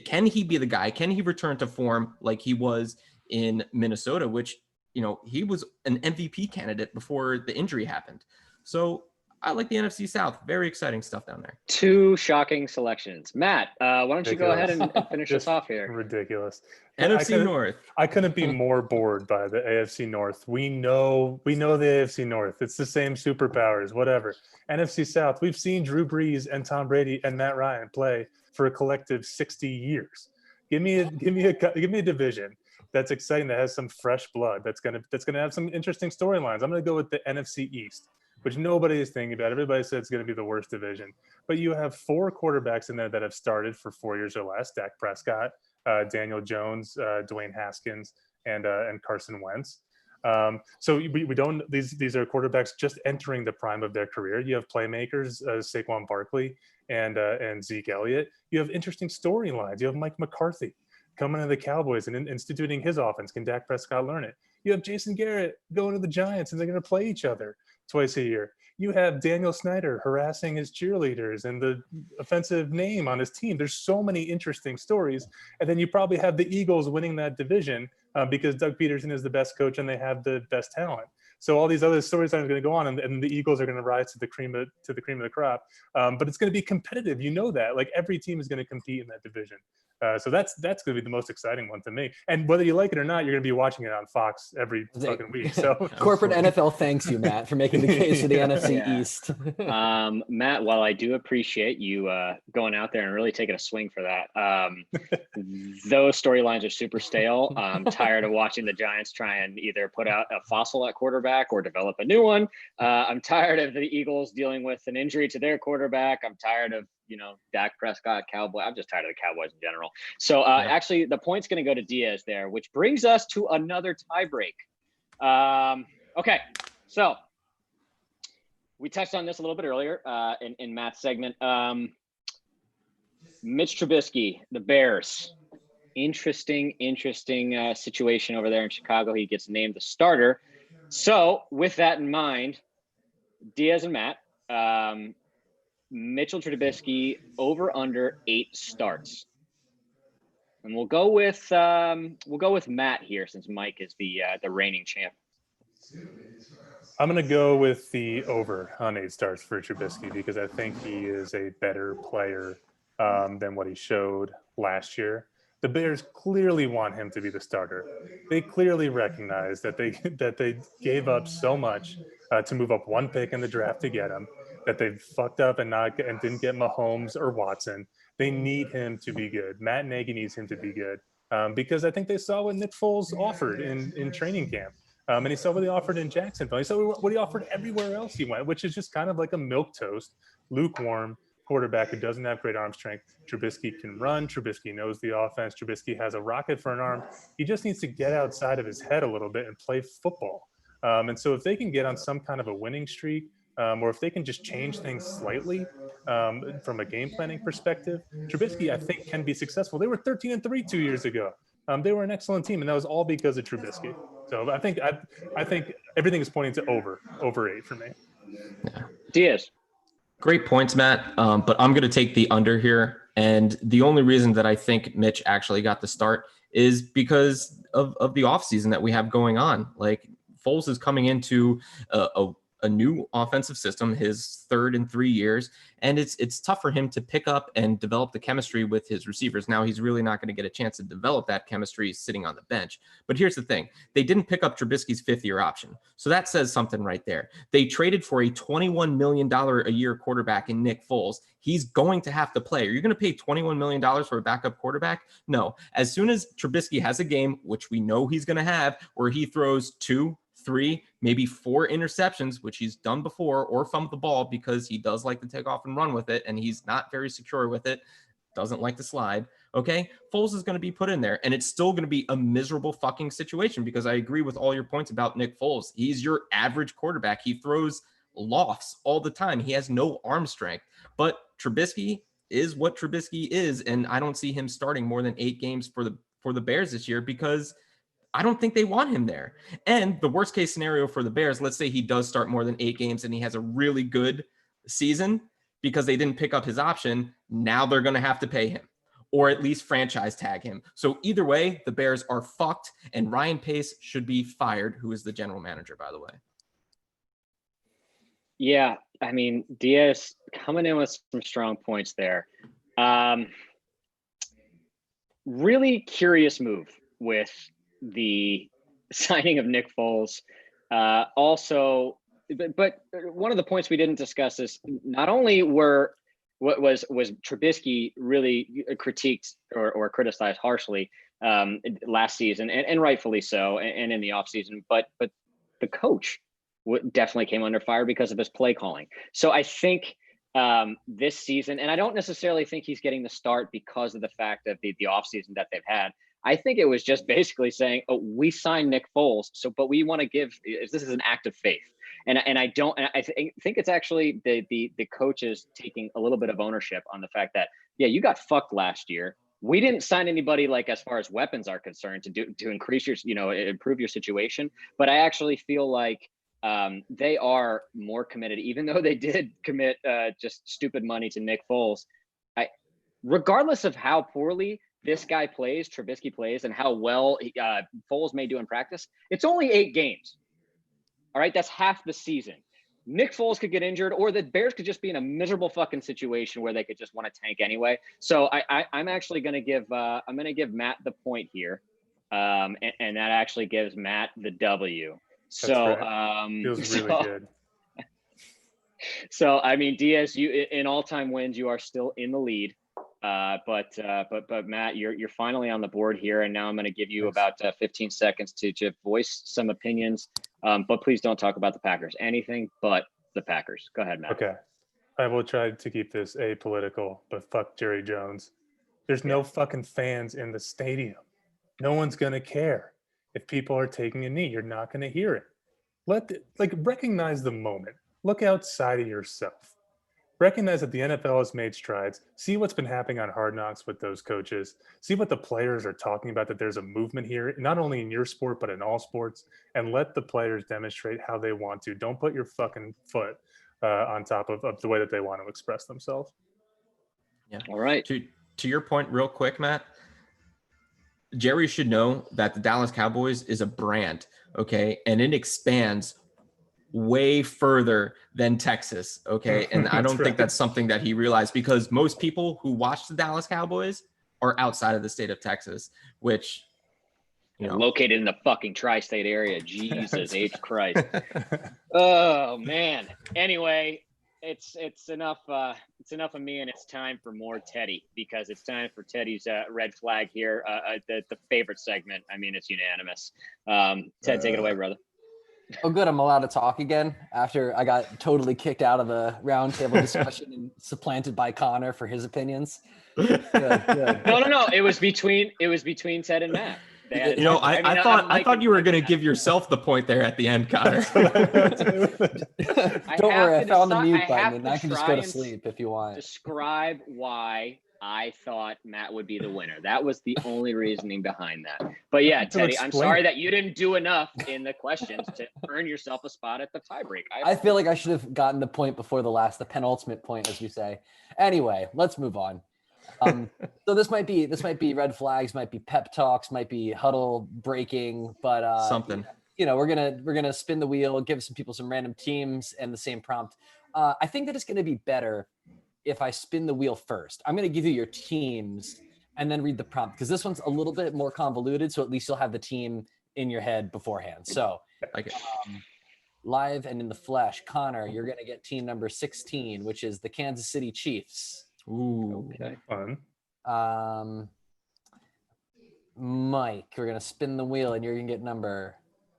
can he be the guy? Can he return to form like he was in Minnesota, which, you know, he was an MVP candidate before the injury happened. So I like the NFC South. Very exciting stuff down there. 2 shocking selections. Matt, why don't you go ahead and finish us off here? Ridiculous. NFC North. I couldn't be more bored by the AFC North. We know the AFC North. It's the same superpowers, whatever. NFC South, we've seen Drew Brees and Tom Brady and Matt Ryan play for a collective 60 years. Give me a division that's exciting, that has some fresh blood, that's gonna have some interesting storylines. I'm gonna go with the NFC East, which nobody is thinking about. Everybody said it's gonna be the worst division, but you have 4 quarterbacks in there that have started for 4 years or less: Dak Prescott, Daniel Jones, Dwayne Haskins, and Carson Wentz. So we don't. These are quarterbacks just entering the prime of their career. You have playmakers, Saquon Barkley and Zeke Elliott. You have interesting storylines. You have Mike McCarthy. coming to the Cowboys and instituting his offense. Can Dak Prescott learn it? You have Jason Garrett going to the Giants, and they're going to play each other twice a year. You have Daniel Snyder harassing his cheerleaders and the offensive name on his team. There's so many interesting stories. And then you probably have the Eagles winning that division because Doug Peterson is the best coach and they have the best talent. So all these other stories are going to go on, and the Eagles are going to rise to the cream of the crop. But it's going to be competitive. You know that. Like, every team is going to compete in that division. So that's going to be the most exciting one to me. And whether you like it or not, you're going to be watching it on Fox every fucking week. So corporate NFL thanks you, Matt, for making the case for the NFC Yeah. East. Matt, while I do appreciate you going out there and really taking a swing for that, those storylines are super stale. I'm tired of watching the Giants try and either put out a fossil at quarterback or develop a new one. I'm tired of the Eagles dealing with an injury to their quarterback. I'm tired of, Dak Prescott, Cowboy. I'm just tired of the Cowboys in general. So actually, the point's going to go to Diaz there, which brings us to another tiebreak. Okay, so we touched on this a little bit earlier in Matt's segment. Mitch Trubisky, the Bears. Interesting situation over there in Chicago. He gets named the starter. So with that in mind, Diaz and Matt, Mitchell Trubisky over under 8 starts. And we'll go with Matt here, since Mike is the reigning champ. I'm going to go with the over on 8 starts for Trubisky because I think he is a better player than what he showed last year. The Bears clearly want him to be the starter. They clearly recognize that they gave up so much to move up 1 pick in the draft to get him, that they fucked up and didn't get Mahomes or Watson. They need him to be good. Matt Nagy needs him to be good because I think they saw what Nick Foles offered in training camp. And he saw what he offered in Jacksonville. He saw what he offered everywhere else he went, which is just kind of like a milquetoast, lukewarm quarterback who doesn't have great arm strength. Trubisky can run. Trubisky knows the offense. Trubisky has a rocket for an arm. He just needs to get outside of his head a little bit and play football. And so if they can get on some kind of a winning streak, or if they can just change things slightly from a game planning perspective, Trubisky, I think, can be successful. They were 13-3 2 years ago. They were an excellent team, and that was all because of Trubisky. So I think everything is pointing to over 8 for me. Yeah. Diaz. Great points, Matt. But I'm going to take the under here. And the only reason that I think Mitch actually got the start is because of the offseason that we have going on. Like, Foles is coming into a new offensive system, his 3rd in 3 years, and it's tough for him to pick up and develop the chemistry with his receivers. Now, he's really not going to get a chance to develop that chemistry sitting on the bench. But here's the thing. They didn't pick up Trubisky's 5th-year option. So that says something right there. They traded for a $21 million a year quarterback in Nick Foles. He's going to have to play. Are you going to pay $21 million for a backup quarterback? No. As soon as Trubisky has a game, which we know he's going to have, where he throws 2, 3, maybe 4 interceptions, which he's done before, or fumble the ball because he does like to take off and run with it, and he's not very secure with it, doesn't like to slide, okay? Foles is going to be put in there, and it's still going to be a miserable fucking situation because I agree with all your points about Nick Foles. He's your average quarterback. He throws lofts all the time. He has no arm strength, but Trubisky is what Trubisky is, and I don't see him starting more than 8 games for the Bears this year because I don't think they want him there. And the worst case scenario for the Bears, let's say he does start more than 8 games and he has a really good season because they didn't pick up his option. Now they're going to have to pay him or at least franchise tag him. So either way, the Bears are fucked, and Ryan Pace should be fired, who is the general manager, by the way. Yeah, I mean, Diaz coming in with some strong points there. Really curious move with the signing of Nick Foles. Also, but one of the points we didn't discuss is not only was Trubisky really critiqued or criticized harshly last season, and rightfully so, and in the offseason, but the coach definitely came under fire because of his play calling. So I think this season, and I don't necessarily think he's getting the start because of the fact of the offseason that they've had. I think it was just basically saying, "Oh, we signed Nick Foles, but we want to give. This is an act of faith." And I think it's actually the coaches taking a little bit of ownership on the fact that, yeah, you got fucked last year. we didn't sign anybody like as far as weapons are concerned to increase your, improve your situation. But I actually feel like they are more committed, even though they did commit just stupid money to Nick Foles. Regardless of how poorly this guy plays, Trubisky plays, and how well Foles may do in practice, it's only 8 games. All right, that's half the season. Nick Foles could get injured, or the Bears could just be in a miserable fucking situation where they could just want to tank anyway. So I'm actually going to give Matt the point here, and that actually gives Matt the W. That's So right. Feels really good. So I mean, Diaz, you in all-time wins, you are still in the lead. But Matt, you're finally on the board here, and now I'm going to give you about 15 seconds to voice some opinions. But please don't talk about the Packers. Anything but the Packers. Go ahead, Matt. Okay. I will try to keep this apolitical, but fuck Jerry Jones. There's no fucking fans in the stadium. No one's going to care. If people are taking a knee, you're not going to hear it. Recognize the moment. Look outside of yourself. Recognize that the NFL has made strides. See what's been happening on Hard Knocks with those coaches. See what the players are talking about, that there's a movement here, not only in your sport, but in all sports. And let the players demonstrate how they want to. Don't put your fucking foot on top of the way that they want to express themselves. Yeah. All right. To your point real quick, Matt, Jerry should know that the Dallas Cowboys is a brand, okay? And it expands way further than Texas, okay? And I don't think that's something that he realized, because most people who watch the Dallas Cowboys are outside of the state of Texas, which, located in the fucking tri-state area. Jesus H. Christ. Oh man. Anyway, it's enough. It's enough of me, and it's time for more Teddy, because it's time for Teddy's red flag here. The favorite segment. I mean, it's unanimous. Ted, take it away, brother. Oh, good. I'm allowed to talk again after I got totally kicked out of the roundtable discussion and supplanted by Connor for his opinions. Good. No. It was between Ted and Matt. I thought you were going to give yourself the point there at the end, Connor. Don't worry, I found the mute button, and I can just go to sleep if you want. Describe why I thought Matt would be the winner. That was the only reasoning behind that. But yeah, Teddy, I'm sorry that you didn't do enough in the questions to earn yourself a spot at the tiebreak. I feel like I should have gotten the point before the penultimate point, as you say. Anyway, let's move on. So this might be red flags, might be pep talks, might be huddle breaking, but something. We're gonna spin the wheel, give some people some random teams and the same prompt. I think that it's gonna be better if I spin the wheel first. I'm gonna give you your teams and then read the prompt, because this one's a little bit more convoluted, so at least you'll have the team in your head beforehand. So live and in the flesh, Connor, you're gonna get team number 16, which is the Kansas City Chiefs. Ooh, okay, fun. Mike, we're gonna spin the wheel, and you're gonna get number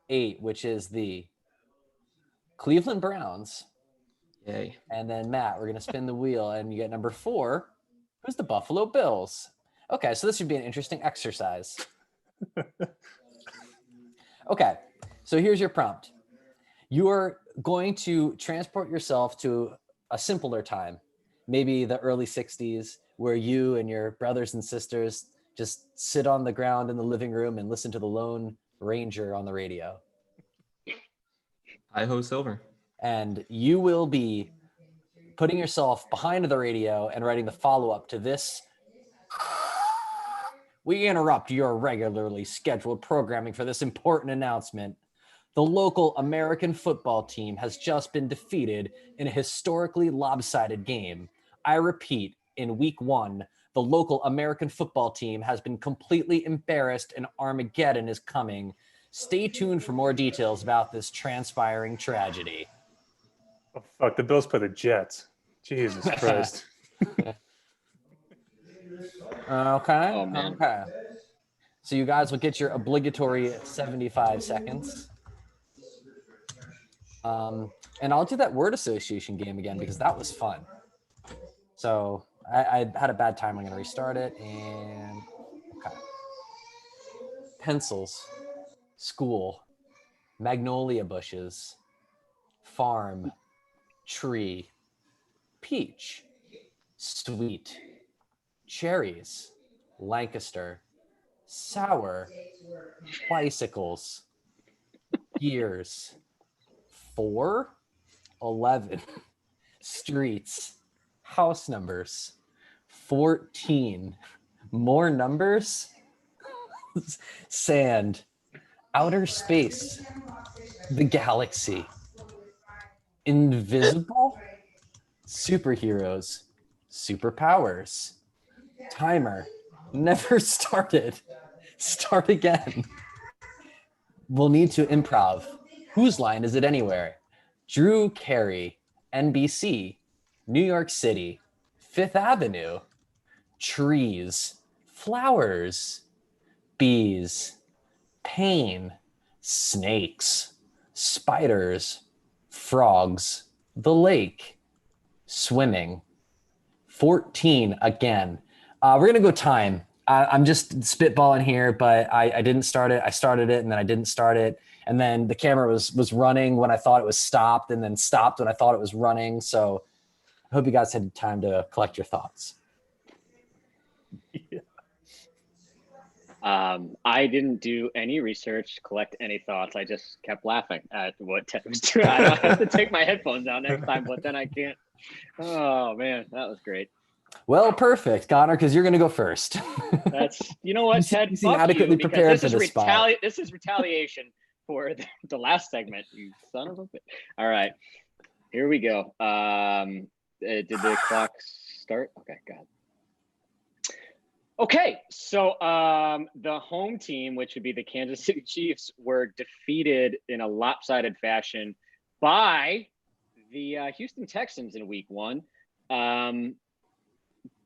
8, which is the Cleveland Browns. Yay! And then Matt, we're gonna spin the wheel, and you get number 4, who's the Buffalo Bills. Okay, so this should be an interesting exercise. Okay, so here's your prompt. You are going to transport yourself to a simpler time. Maybe the early 60s, where you and your brothers and sisters just sit on the ground in the living room and listen to the Lone Ranger on the radio. Hi-ho Silver. And you will be putting yourself behind the radio and writing the follow-up to this. We interrupt your regularly scheduled programming for this important announcement. The local American football team has just been defeated in a historically lopsided game. I repeat, in week 1, the local American football team has been completely embarrassed and Armageddon is coming. Stay tuned for more details about this transpiring tragedy. Oh, fuck, the Bills play the Jets. Jesus Christ. Okay. Oh, man. Okay. So you guys will get your obligatory 75 seconds. And I'll do that word association game again, because that was fun. So I had a bad time. I'm going to restart it. And okay. Pencils, school, magnolia bushes, farm, tree, peach, sweet, cherries, Lancaster, sour, bicycles, years, 4, 11, streets, house numbers, 14, more numbers, sand, outer space, the galaxy, invisible, superheroes, superpowers, timer, never started, start again. We'll need to improv. Whose line is it anywhere? Drew Carey, NBC, New York City, Fifth Avenue, trees, flowers, bees, pain, snakes, spiders, frogs, the lake, swimming, 14 again. We're going to go time. I'm just spitballing here, but I didn't start it. I started it and then I didn't start it. And then the camera was running when I thought it was stopped and then stopped when I thought it was running. So I hope you guys had time to collect your thoughts. Yeah. I didn't do any research, collect any thoughts. I just kept laughing at what Ted was doing. I have to take my headphones out next time, but then I can't. Oh man, that was great. Well, perfect, Connor, because you're going to go first. That's, you know what, Ted, You seem fuck adequately you, because prepared for this spot. This is retaliation for the last segment, you son of a bitch. All right, here we go. Did the clock start? Okay, go ahead. Okay, so the home team, which would be the Kansas City Chiefs, were defeated in a lopsided fashion by the Houston Texans in week 1.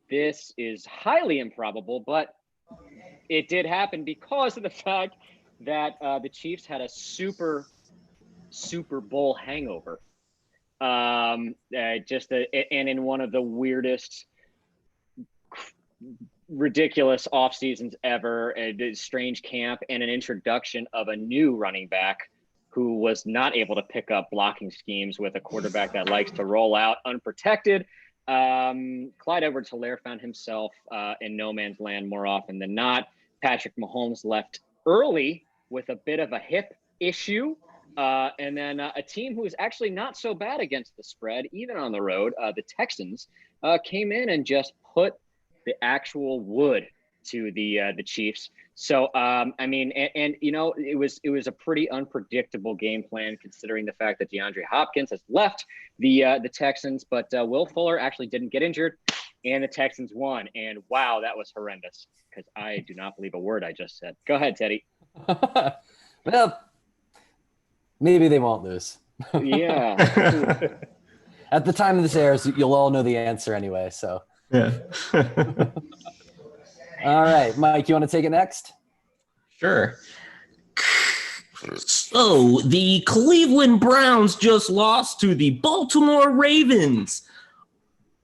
This is highly improbable, but it did happen because of the fact that the Chiefs had a Super Bowl hangover. And in one of the weirdest, ridiculous off seasons ever, a strange camp, and an introduction of a new running back who was not able to pick up blocking schemes with a quarterback that likes to roll out unprotected. Clyde Edwards-Helaire found himself in no man's land more often than not. Patrick Mahomes left early with a bit of a hip issue. And then a team who is actually not so bad against the spread, even on the road, the Texans, came in and just put the actual wood to the Chiefs. So, I mean, and you know, it was a pretty unpredictable game plan considering the fact that DeAndre Hopkins has left the Texans, but Will Fuller actually didn't get injured, and the Texans won. And wow, that was horrendous because I do not believe a word I just said. Go ahead, Teddy. Well, maybe they won't lose. Yeah. At the time of this airs, you'll all know the answer anyway. So. Yeah. All right, Mike, you want to take it next? Sure. So the Cleveland Browns just lost to the Baltimore Ravens.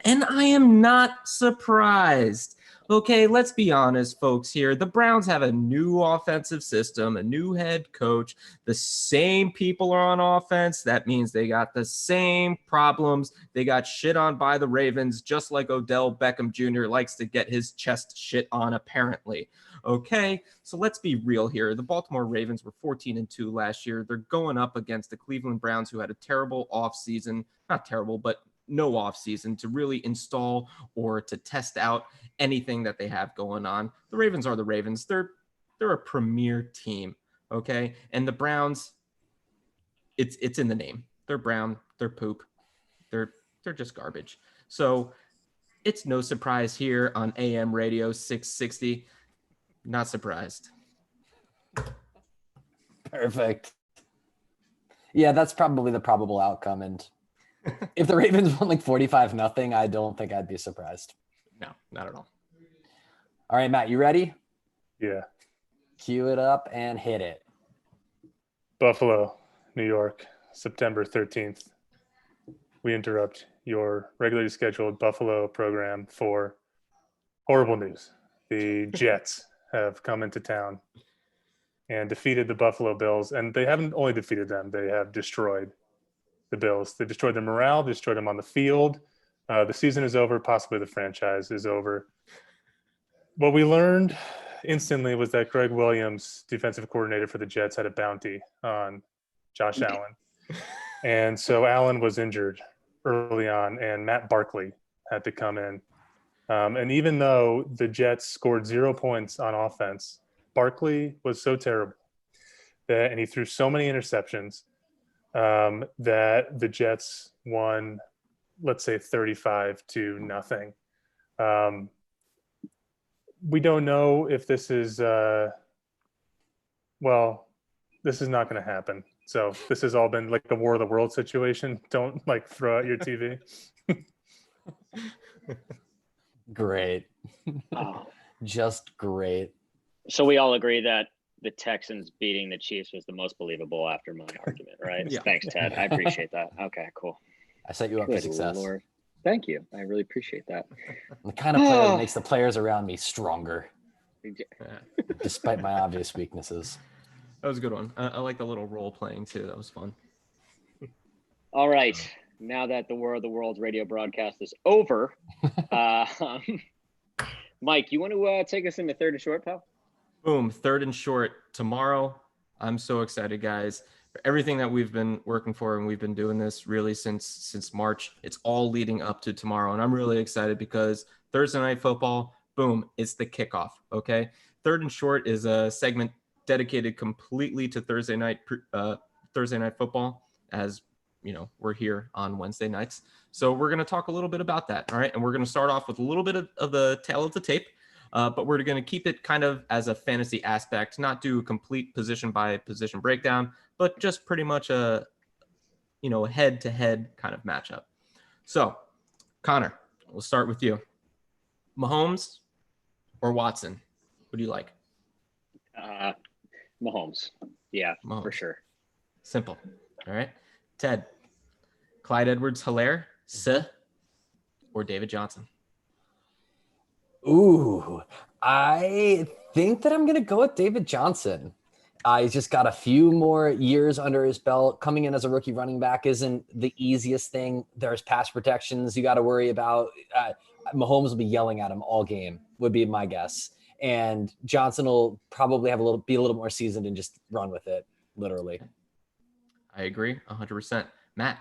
And I am not surprised. Okay, let's be honest, folks, here. The Browns have a new offensive system, a new head coach. The same people are on offense. That means they got the same problems. They got shit on by the Ravens, just like Odell Beckham Jr. likes to get his chest shit on, apparently. Okay, so let's be real here. The Baltimore Ravens were 14-2 last year. They're going up against the Cleveland Browns, who had a terrible offseason. Not terrible, but no offseason to really install or to test out anything that they have going on. The Ravens are the Ravens. They're a premier team, okay? And the Browns, it's in the name. They're brown, they're poop. They're just garbage. So it's no surprise here on AM Radio 660. Not surprised. Perfect. Yeah, that's probably the probable outcome. And if the Ravens won like 45-0, I don't think I'd be surprised. No, not at all. All right, Matt, you ready? Yeah. Cue it up and hit it. Buffalo, New York, September 13th. We interrupt your regularly scheduled Buffalo program for horrible news. The Jets have come into town and defeated the Buffalo Bills. And they haven't only defeated them, they have destroyed the Bills. They destroyed their morale, destroyed them on the field. The season is over. Possibly the franchise is over. What we learned instantly was that Greg Williams, defensive coordinator for the Jets, had a bounty on Josh Allen. And so Allen was injured early on, and Matt Barkley had to come in. And even though the Jets scored 0 points on offense, Barkley was so terrible and he threw so many interceptions that the Jets won, let's say 35-0. We don't know if this is, this is not going to happen. So this has all been like the War of the World situation. Don't like throw out your TV. Great. Oh. Just great. So we all agree that the Texans beating the Chiefs was the most believable after my argument, right? Yeah. Thanks, Ted. I appreciate that. Okay, cool. I set you up for Good success. Lord. Thank you. I really appreciate that. I'm the kind of player that makes the players around me stronger, despite my obvious weaknesses. That was a good one. I like the little role playing too. That was fun. All right. Now that the War of the Worlds radio broadcast is over, Mike, you want to take us into third and short, pal? Boom. Third and short tomorrow. I'm so excited, guys. For everything that we've been working for, and we've been doing this really since March. It's all leading up to tomorrow, and I'm really excited because Thursday Night Football, boom, it's the kickoff. Okay. Third and short is a segment dedicated completely to Thursday night football, as you know, we're here on Wednesday nights. So we're going to talk a little bit about that. All right. And we're going to start off with a little bit of the tail of the tape, but we're going to keep it kind of as a fantasy aspect, not do a complete position by position breakdown, but just pretty much a head to head kind of matchup. So Connor, we'll start with you. Mahomes or Watson? What do you like? Mahomes. Yeah, Mahomes. For sure. Simple. All right. Ted, Clyde Edwards-Helaire, or David Johnson? Ooh, I think that I'm going to go with David Johnson. He's just got a few more years under his belt. Coming in as a rookie running back isn't the easiest thing. There's pass protections you got to worry about. Mahomes will be yelling at him all game, would be my guess. And Johnson will probably be a little more seasoned and just run with it, literally. I agree 100%. Matt,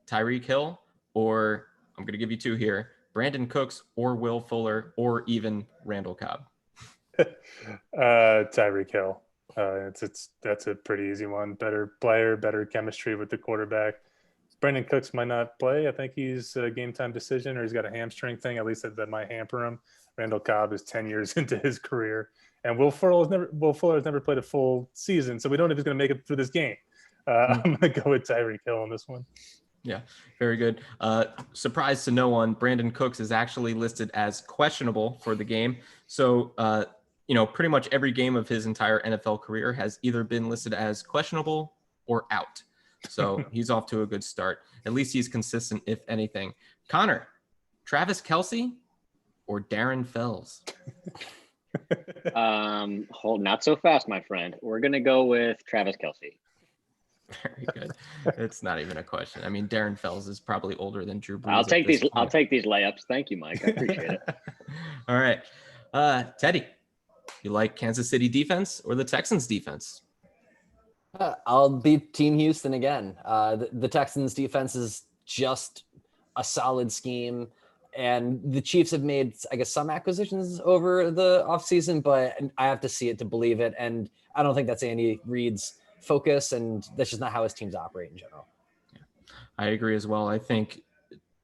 Tyreek Hill, or I'm going to give you two here, Brandon Cooks or Will Fuller, or even Randall Cobb? Tyreek Hill. That's a pretty easy one. Better player, better chemistry with the quarterback. Brandon Cooks might not play. I think he's a game time decision, or he's got a hamstring thing. At least that might hamper him. Randall Cobb is 10 years into his career, and Will Fuller has never played a full season, so we don't know if he's going to make it through this game. I'm going to go with Tyreek Hill on this one. Yeah, very good. Surprise to no one, Brandon Cooks is actually listed as questionable for the game. So, pretty much every game of his entire NFL career has either been listed as questionable or out. So he's off to a good start. At least he's consistent, if anything. Connor, Travis Kelce or Darren Fells? Not so fast, my friend. We're going to go with Travis Kelce. Very good. It's not even a question. I mean, Darren Fells is probably older than Drew Brees. I'll take these layups. Thank you, Mike. I appreciate it. All right. Teddy, you like Kansas City defense or the Texans defense? I'll be Team Houston again. The Texans defense is just a solid scheme. And the Chiefs have made, I guess, some acquisitions over the offseason, but I have to see it to believe it. And I don't think that's Andy Reid's focus, and that's just not how his teams operate in general. Yeah, I agree as well. I think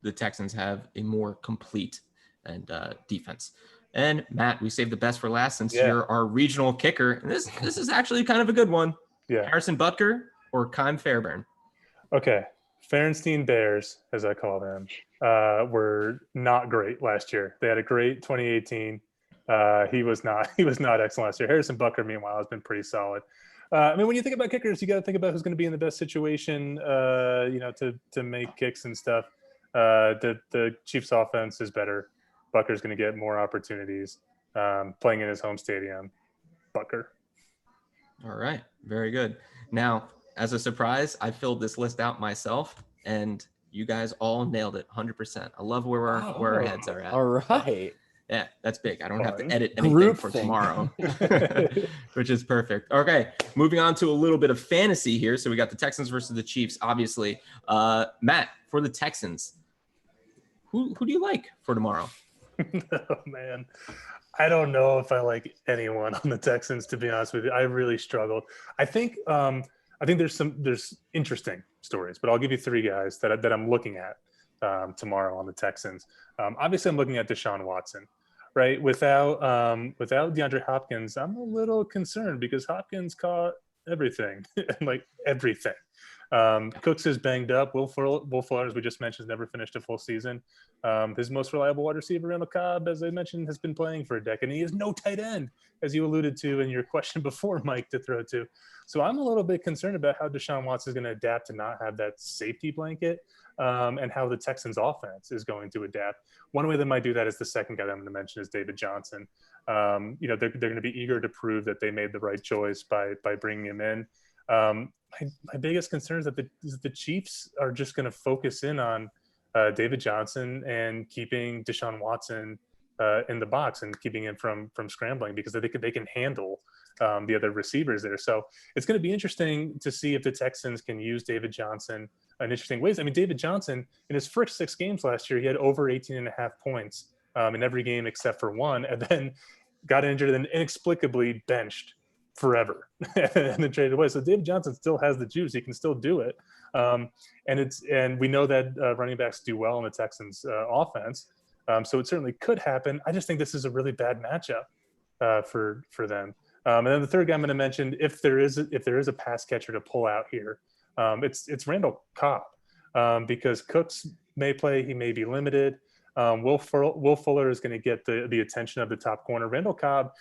the Texans have a more complete and defense. And Matt, we saved the best for last since you're our regional kicker. And this is actually kind of a good one. Yeah. Harrison Butker or Kyle Fairbairn? Okay. Ferenstein Bears, as I call them, were not great last year. They had a great 2018. He was not excellent last year. Harrison Butker, meanwhile, has been pretty solid. When you think about kickers, you got to think about who's going to be in the best situation, to make kicks and stuff. The Chiefs' offense is better. Butker's going to get more opportunities playing in his home stadium. Butker. All right. Very good. Now, as a surprise, I filled this list out myself, and you guys all nailed it 100%. I love where our heads are at. All right. Yeah, that's big. I don't have to Fun. edit anything Group for thing. tomorrow, which is perfect. Okay, moving on to a little bit of fantasy here. So we got the Texans versus the Chiefs, obviously. Matt, for the Texans, who do you like for tomorrow? Oh man, I don't know if I like anyone on the Texans, to be honest with you. I really struggled. I think there's interesting stories, but I'll give you three guys that I'm looking at tomorrow on the Texans. Obviously, I'm looking at Deshaun Watson, right? Without DeAndre Hopkins, I'm a little concerned because Hopkins caught everything, like everything. Cooks is banged up. Will Fuller, as we just mentioned, has never finished a full season. His most reliable wide receiver, Randall Cobb, as I mentioned, has been playing for a decade. And he has no tight end, as you alluded to in your question before, Mike, to throw to. So I'm a little bit concerned about how Deshaun Watson is going to adapt to not have that safety blanket, and how the Texans' offense is going to adapt. One way they might do that is the second guy that I'm going to mention is David Johnson. They're going to be eager to prove that they made the right choice by bringing him in. My biggest concern is that the Chiefs are just going to focus in on David Johnson and keeping Deshaun Watson in the box and keeping him from scrambling because they can handle the other receivers there. So it's going to be interesting to see if the Texans can use David Johnson in interesting ways. I mean, David Johnson, in his first 6 games last year, he had over 18.5 points in every game except for one, and then got injured and inexplicably benched forever and then traded away. So David Johnson still has the juice. He can still do it. And we know that running backs do well in the Texans offense. So it certainly could happen. I just think this is a really bad matchup for them. And then the third guy I'm going to mention, if there is a pass catcher to pull out here, it's Randall Cobb, because Cooks may play, he may be limited. Will Fuller is going to get the attention of the top corner. Randall Cobb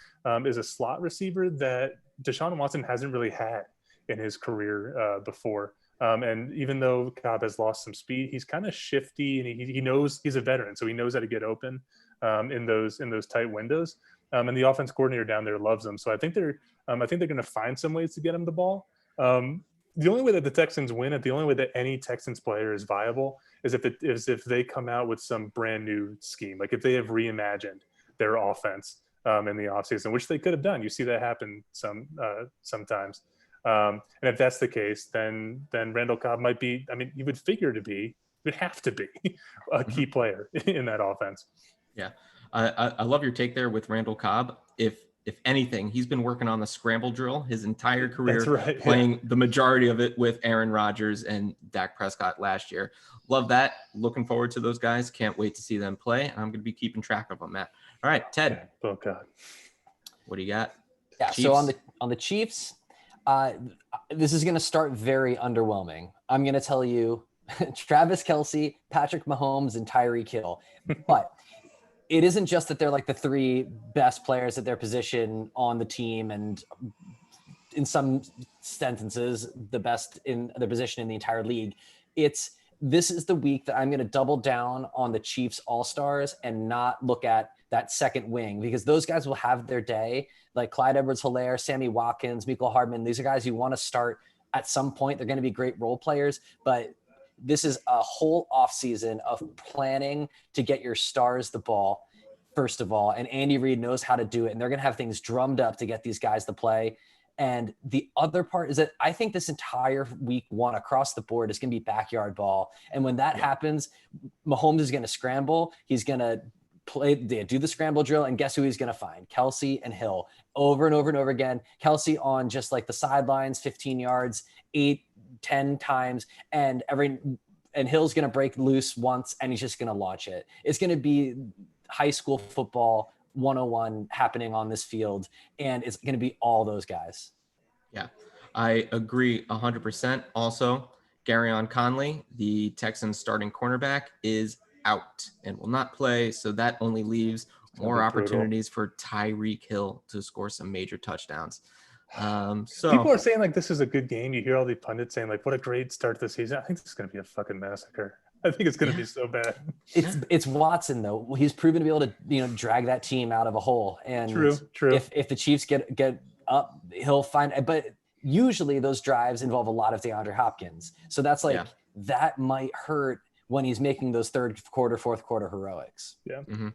is a slot receiver that Deshaun Watson hasn't really had in his career before. And even though Cobb has lost some speed, he's kind of shifty, and he knows he's a veteran, so he knows how to get open in those tight windows. And the offense coordinator down there loves him. So I think they're going to find some ways to get him the ball. The only way that the Texans win it, the only way that any Texans player is viable is if they come out with some brand new scheme, like if they have reimagined their offense in the offseason, which they could have done. You see that happen sometimes. And if that's the case, then Randall Cobb might be, I mean, you would have to be a key player in that offense. Yeah. I love your take there with Randall Cobb. If anything, he's been working on the scramble drill his entire career. That's right, playing the majority of it with Aaron Rodgers and Dak Prescott last year. Love that. Looking forward to those guys. Can't wait to see them play. I'm going to be keeping track of them, Matt. All right, Ted. Oh God. What do you got? Yeah. Chiefs? So on the Chiefs, this is going to start very underwhelming. I'm going to tell you, Travis Kelce, Patrick Mahomes, and Tyreek Hill, but it isn't just that they're like the 3 best players at their position on the team, and in some sentences, the best in their position in the entire league. This is the week that I'm going to double down on the Chiefs All-Stars and not look at that second wing, because those guys will have their day. Like Clyde Edwards-Helaire, Sammy Watkins, Mecole Hardman. These are guys you want to start at some point. They're going to be great role players, but this is a whole offseason of planning to get your stars the ball, first of all. And Andy Reid knows how to do it. And they're going to have things drummed up to get these guys to play. And the other part is that I think this entire week 1 across the board is going to be backyard ball. And when that happens, Mahomes is going to scramble. He's going to do the scramble drill. And guess who he's going to find? Kelce and Hill over and over and over again. Kelce on just like the sidelines, 15 yards, 8-10 times, and Hill's going to break loose once, and he's just going to launch it. It's going to be high school football 101 happening on this field, and it's going to be all those guys. Yeah, I agree 100%. Also, Garyon Conley, the Texans starting cornerback, is out and will not play, so that only leaves more opportunities for Tyreek Hill to score some major touchdowns. So people are saying like this is a good game. You hear all the pundits saying like what a great start to the season. I think this is going to be a fucking massacre. I think it's going to be so bad. It's Watson though. He's proven to be able to drag that team out of a hole. And true. If the Chiefs get up, he'll find. But usually those drives involve a lot of DeAndre Hopkins. So that's that might hurt when he's making those third quarter, fourth quarter heroics. Yeah. Mm-hmm.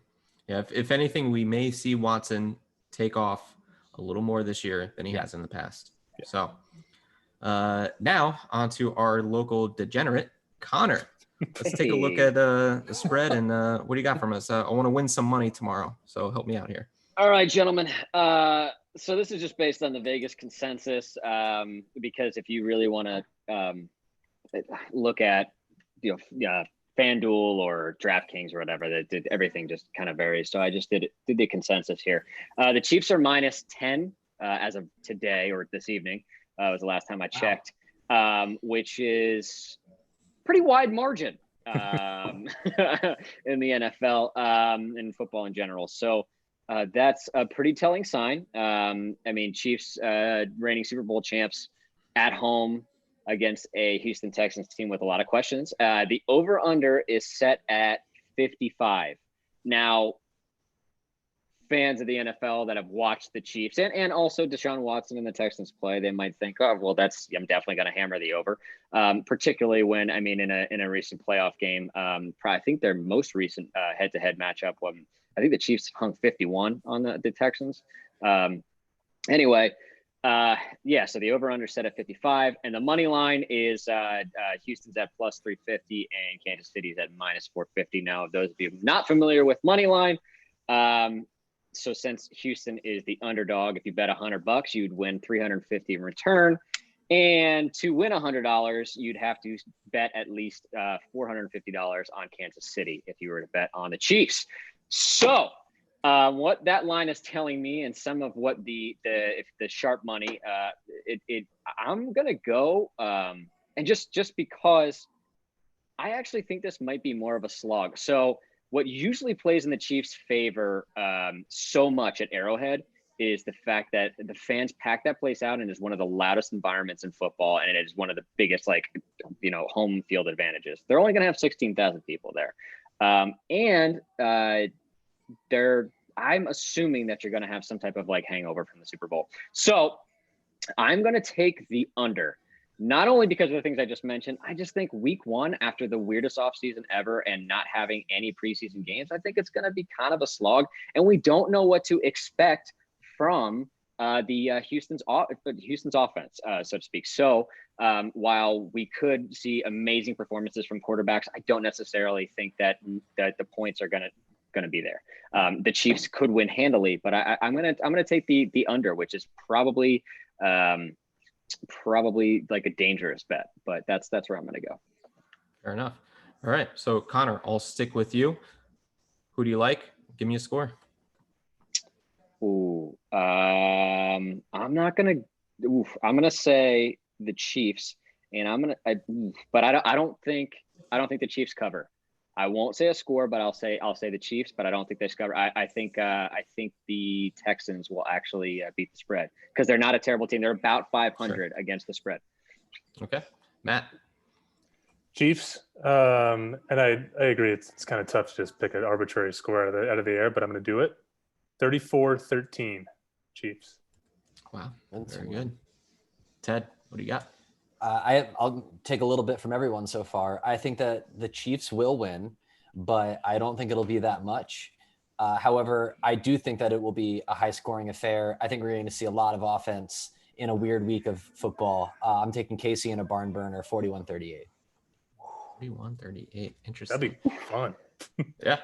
Yeah, if anything, we may see Watson take off a little more this year than he has in the past. Yeah. So now on to our local degenerate, Connor. Let's take a look at the spread and what do you got from us? I want to win some money tomorrow, so help me out here. All right, gentlemen. So this is just based on the Vegas consensus, because if you really want to look at, FanDuel or DraftKings or whatever, that did everything just kind of varies. So I just did the consensus here. The Chiefs are -10 as of today or this evening. Was the last time I checked, which is pretty wide margin in the NFL, in football in general. So that's a pretty telling sign. I mean, Chiefs, reigning Super Bowl champs, at home against a Houston Texans team with a lot of questions. The over-under is set at 55. Now, fans of the NFL that have watched the Chiefs and also Deshaun Watson and the Texans play, they might think, oh, well, I'm definitely going to hammer the over. Particularly when, I mean, in a recent playoff game, I think their most recent head-to-head matchup, I think the Chiefs hung 51 on the Texans. Anyway, so the over-under set at 55, and the money line is Houston's at +350 and Kansas City's at -450. Now, those of you not familiar with money line, so since Houston is the underdog, if you bet $100, you'd win $350 in return. And to win $100, you'd have to bet at least $450 on Kansas City if you were to bet on the Chiefs. So what that line is telling me, and some of what the sharp money, I'm gonna go, and just because I actually think this might be more of a slog. So what usually plays in the Chiefs' favor so much at Arrowhead is the fact that the fans pack that place out, and is one of the loudest environments in football, and it is one of the biggest, home field advantages. They're only gonna have 16,000 people there, and I'm assuming that you're going to have some type of hangover from the Super Bowl. So I'm going to take the under, not only because of the things I just mentioned. I just think week one, after the weirdest offseason ever and not having any preseason games, I think it's going to be kind of a slog, and we don't know what to expect from the Houston's offense, so to speak. So while we could see amazing performances from quarterbacks, I don't necessarily think that the points are going to be there. The Chiefs could win handily, but I'm gonna take the under, which is probably like a dangerous bet, but that's where I'm gonna go. Fair enough. All right, so Connor, I'll stick with you. Who do you like? Give me a score. Ooh, I'm gonna say the Chiefs, and but I don't think the Chiefs cover. I won't say a score, but I'll say the Chiefs, but I don't think they cover. I think the Texans will actually beat the spread, because they're not a terrible team. They're about 500 against the spread. Okay, Matt. Chiefs, and I agree. It's kind of tough to just pick an arbitrary score out of the air, but I'm going to do it. 34-13, Chiefs. Wow, very good. Ted, what do you got? I'll take a little bit from everyone so far. I think that the Chiefs will win, but I don't think it'll be that much. However, I do think that it will be a high-scoring affair. I think we're going to see a lot of offense in a weird week of football. I'm taking Casey in a barn burner, 41-38. 41-38. Interesting. That'd be fun. Yeah.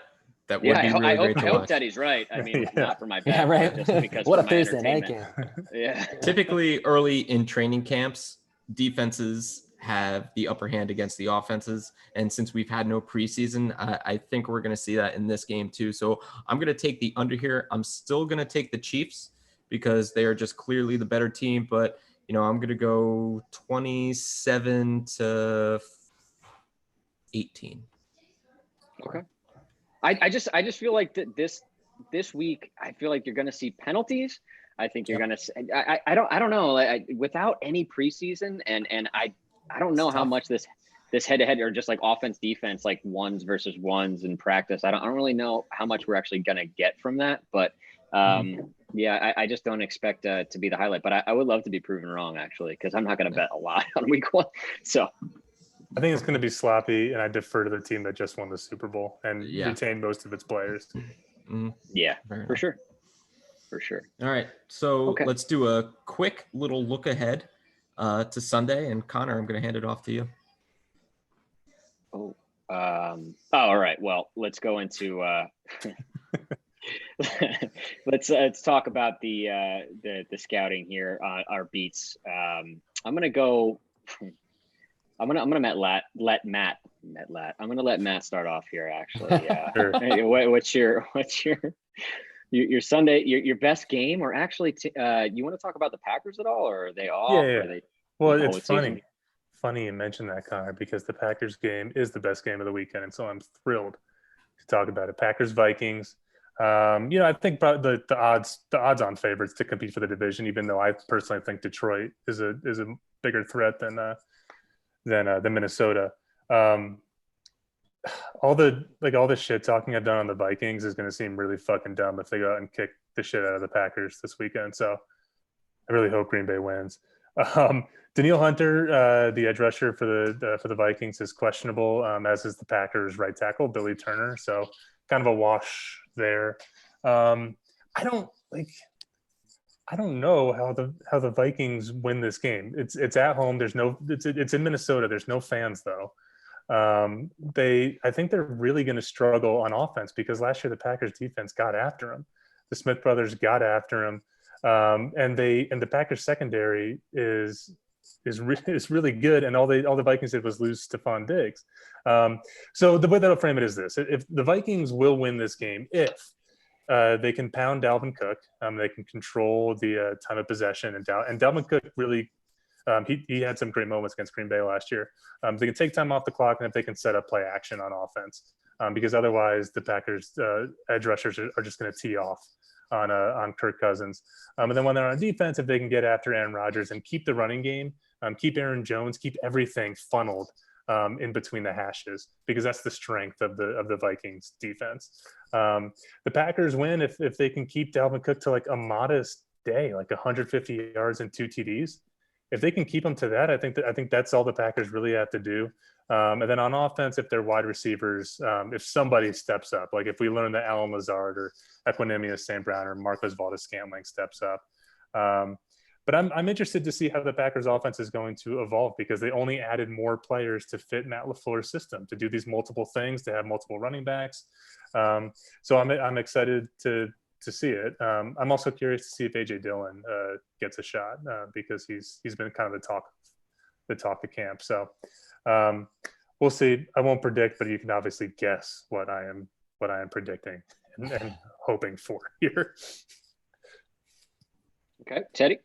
That would be really great to watch. I hope Teddy's right. I mean, not for my bet, yeah, right. just because what for a Thursday night game. Yeah. Typically, early in training camps, defenses have the upper hand against the offenses. And since we've had no preseason, I think we're going to see that in this game too. So I'm going to take the under here. I'm still going to take the Chiefs because they are just clearly the better team. But, I'm going to go 27-18. Okay. I just feel like this week, I feel like you're going to see penalties. I think you're going to. I don't know. Without any preseason, and I don't know how much this head-to-head or just like offense defense, like ones versus ones in practice. I don't really know how much we're actually going to get from that. But yeah, I just don't expect to be the highlight. But I would love to be proven wrong, actually, because I'm not going to bet a lot on week one. So. I think it's going to be sloppy, and I defer to the team that just won the Super Bowl and retained most of its players. Yeah, Fair for enough. sure. For sure. All right, so Okay. let's do a quick little look ahead to Sunday. And Connor, I'm going to hand it off to you. All right. Well, let's go into let's talk about the scouting here, our beats. I'm gonna go. I'm gonna let Matt start off here. Actually, Sure. Hey, what's your Sunday your best game, or actually you want to talk about the Packers at all, or are they off? Yeah. Or are they? Well, the it's whole season? funny you mentioned that, Connor, because the Packers game is the best game of the weekend, and so I'm thrilled to talk about it. Packers Vikings. I think probably the odds-on favorites to compete for the division, even though I personally think Detroit is a bigger threat than Minnesota. All the shit talking I've done on the Vikings is going to seem really fucking dumb if they go out and kick the shit out of the Packers this weekend. So I really hope Green Bay wins. Daniil Hunter, the edge rusher for the Vikings, is questionable, as is the Packers right tackle Billy Turner. So kind of a wash there. I don't know how the Vikings win this game. It's at home. It's in Minnesota. There's no fans though. I think they're really going to struggle on offense because last year the Packers defense got after them. The Smith brothers got after them. And the Packers secondary is really good, and all the Vikings did was lose Stephon Diggs. So the way that I'll frame it is this: if the Vikings will win this game, if they can pound Dalvin Cook, they can control the time of possession, and Dalvin Cook really. He had some great moments against Green Bay last year. They can take time off the clock, and if they can set up play action on offense, because otherwise the Packers edge rushers are just going to tee off on Kirk Cousins. And then when they're on defense, if they can get after Aaron Rodgers and keep the running game, keep Aaron Jones, keep everything funneled in between the hashes, because that's the strength of the Vikings defense. The Packers win if they can keep Dalvin Cook to like a modest day, like 150 yards and 2 TDs. If they can keep them to that, I think that's all the Packers really have to do. And then on offense, if they're wide receivers, if somebody steps up, like if we learn that Alan Lazard or Equinemius St. Brown or Marcus Valdes-Scantling steps up. But I'm interested to see how the Packers offense is going to evolve, because they only added more players to fit Matt LaFleur's system, to do these multiple things, to have multiple running backs. So I'm excited to see it. I'm also curious to see if AJ Dillon gets a shot, because he's been kind of the talk of camp. So we'll see. I won't predict, but you can obviously guess what I am predicting and hoping for here. Okay, Teddy.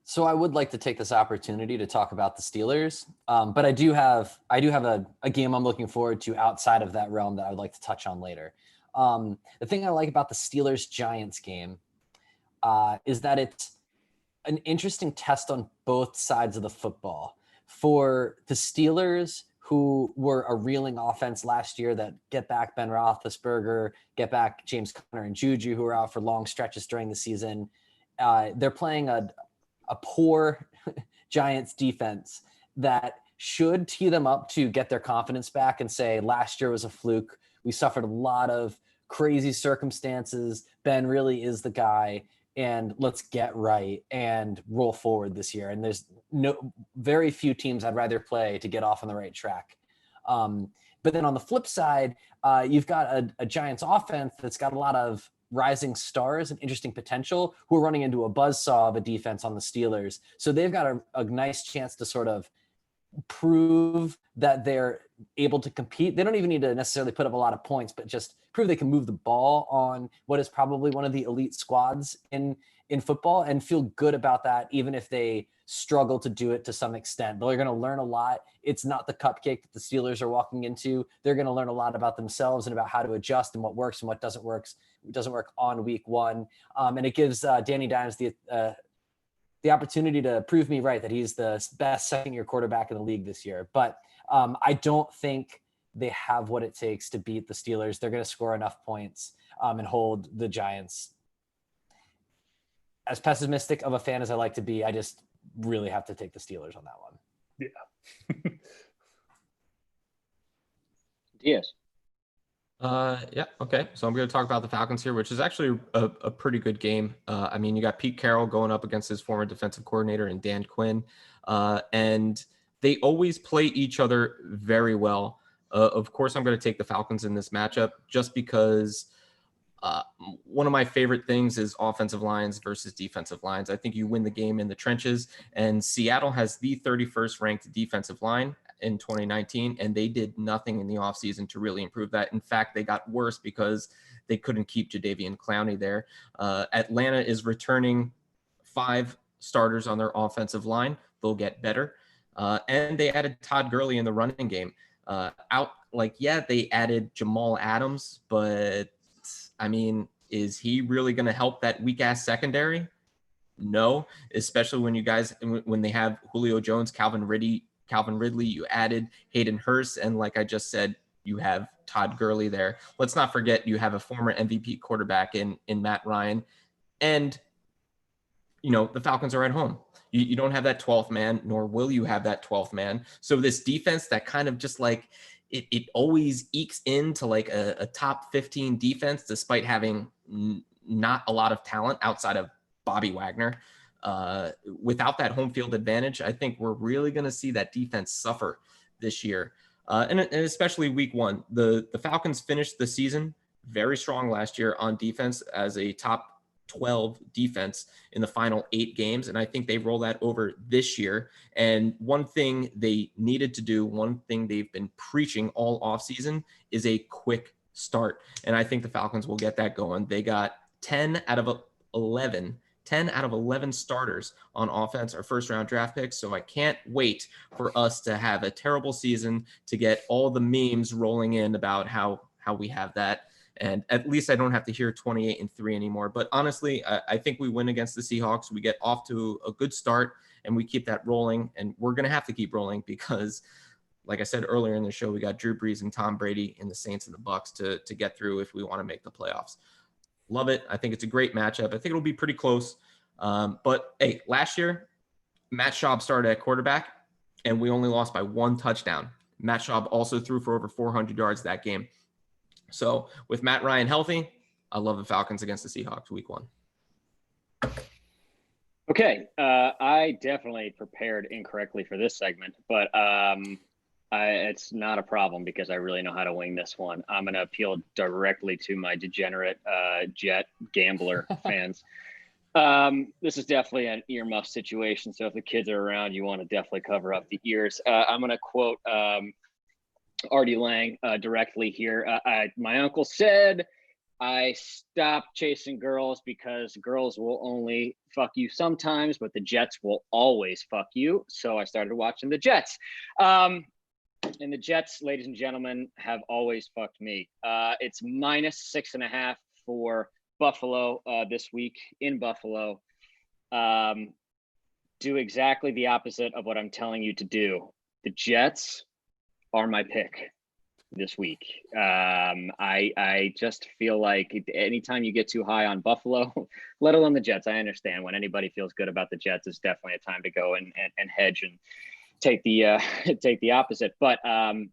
So I would like to take this opportunity to talk about the Steelers, but I do have a game I'm looking forward to outside of that realm that I would like to touch on later. The thing I like about the Steelers-Giants game is that it's an interesting test on both sides of the football. For the Steelers, who were a reeling offense last year that get back Ben Roethlisberger, get back James Conner and Juju, who are out for long stretches during the season, they're playing a poor Giants defense that should tee them up to get their confidence back and say, last year was a fluke. We suffered a lot of crazy circumstances. Ben really is the guy, and let's get right and roll forward this year. And there's very few teams I'd rather play to get off on the right track. But then on the flip side, you've got a Giants offense that's got a lot of rising stars and interesting potential who are running into a buzzsaw of a defense on the Steelers. So they've got a nice chance to sort of prove that they're able to compete. They don't even need to necessarily put up a lot of points, but just prove they can move the ball on what is probably one of the elite squads in football, and feel good about that, even if they struggle to do it to some extent. They're going to learn a lot. It's not the cupcake that the Steelers are walking into. They're going to learn a lot about themselves and about how to adjust and what works and what doesn't work on week one. And it gives Danny Dimes the opportunity to prove me right that he's the best second-year quarterback in the league this year. But I don't think they have what it takes to beat the Steelers. They're going to score enough points and hold the Giants. As pessimistic of a fan as I like to be, I just really have to take the Steelers on that one. Yeah. Diaz. Yeah, okay. So I'm going to talk about the Falcons here, which is actually a pretty good game. I mean, you got Pete Carroll going up against his former defensive coordinator and Dan Quinn, and they always play each other very well. Of course, I'm going to take the Falcons in this matchup just because one of my favorite things is offensive lines versus defensive lines. I think you win the game in the trenches, and Seattle has the 31st ranked defensive line in 2019, and they did nothing in the offseason to really improve that. In fact, they got worse because they couldn't keep Jadeveon Clowney there. Atlanta is returning 5 starters on their offensive line. They'll get better. And they added Todd Gurley in the running game. They added Jamal Adams, but I mean, is he really going to help that weak ass secondary? No, especially when they have Julio Jones, Calvin Ridley, you added Hayden Hurst, and like I just said, you have Todd Gurley there. Let's not forget you have a former MVP quarterback in Matt Ryan, and the Falcons are at home. You don't have that 12th man, nor will you have that 12th man. So this defense that kind of just like it always ekes into like a top 15 defense, despite having not a lot of talent outside of Bobby Wagner. Without that home field advantage, I think we're really going to see that defense suffer this year. And especially week 1. The Falcons finished the season very strong last year on defense as a top 12 defense in the final 8 games. And I think they roll that over this year. And one thing they needed to do, one thing they've been preaching all offseason is a quick start. And I think the Falcons will get that going. They got 10 out of 11 starters on offense are first round draft picks. So I can't wait for us to have a terrible season to get all the memes rolling in about how we have that. And at least I don't have to hear 28-3 anymore. But honestly, I think we win against the Seahawks. We get off to a good start and we keep that rolling. And we're going to have to keep rolling because, like I said earlier in the show, we got Drew Brees and Tom Brady and the Saints and the Bucks to get through if we want to make the playoffs. Love it. I think it's a great matchup. I think it'll be pretty close. But hey, last year, Matt Schaub started at quarterback and we only lost by 1 touchdown. Matt Schaub also threw for over 400 yards that game. So with Matt Ryan healthy, I love the Falcons against the Seahawks week 1. Okay. I definitely prepared incorrectly for this segment, but it's not a problem because I really know how to wing this one. I'm going to appeal directly to my degenerate Jet gambler fans. This is definitely an earmuff situation. So if the kids are around, you want to definitely cover up the ears. I'm going to quote Artie Lang directly here. My uncle said, I stopped chasing girls because girls will only fuck you sometimes, but the Jets will always fuck you. So I started watching the Jets. And the Jets, ladies and gentlemen, have always fucked me. It's -6.5 for Buffalo this week in Buffalo. Do exactly the opposite of what I'm telling you to do. The Jets are my pick this week. I just feel like anytime you get too high on Buffalo, let alone the Jets, I understand when anybody feels good about the Jets, it's definitely a time to go and hedge and take the opposite. But I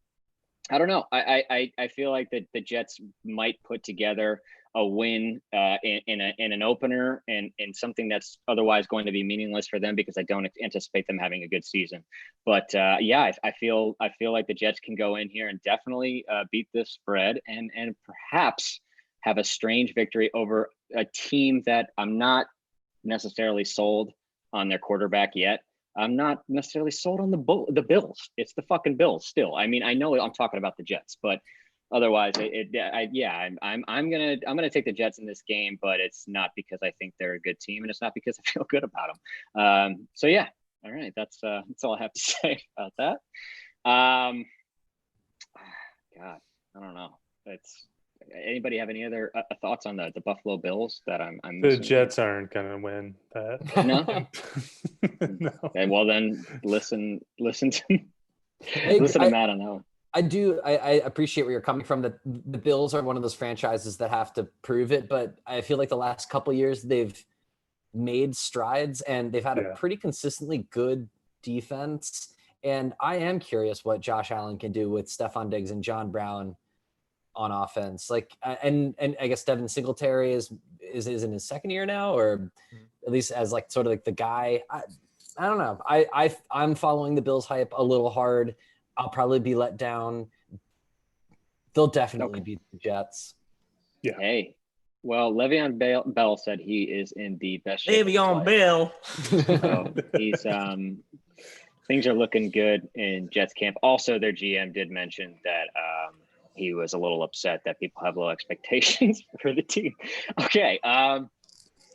don't know. I feel like the Jets might put together a win in an opener and something that's otherwise going to be meaningless for them because I don't anticipate them having a good season. But I feel like the Jets can go in here and definitely beat this spread and perhaps have a strange victory over a team that I'm not necessarily sold on their quarterback yet. I'm not necessarily sold on the Bills. It's the fucking Bills still. I mean, I know I'm talking about the Jets, but otherwise, I'm gonna take the Jets in this game, but it's not because I think they're a good team, and it's not because I feel good about them. So yeah, all right, that's all I have to say about that. God, I don't know. Anybody have any other thoughts on the Buffalo Bills that I'm the Jets aren't gonna win that. No. No. Okay, well then listen to Hey, listen to Matt on that one. I appreciate where you're coming from. The Bills are one of those franchises that have to prove it, but I feel like the last couple of years they've made strides and they've had a pretty consistently good defense. And I am curious what Josh Allen can do with Stephon Diggs and John Brown on offense. Like, and I guess Devin Singletary is in his second year now, or at least as like sort of like the guy. I don't know. I'm following the Bills hype a little hard. I'll probably be let down. They'll definitely beat the Jets. Yeah. Hey, well, Le'Veon Bell said he is in the best shape. Le'Veon Bell. So he's things are looking good in Jets camp. Also, their GM did mention that he was a little upset that people have low expectations for the team. Okay.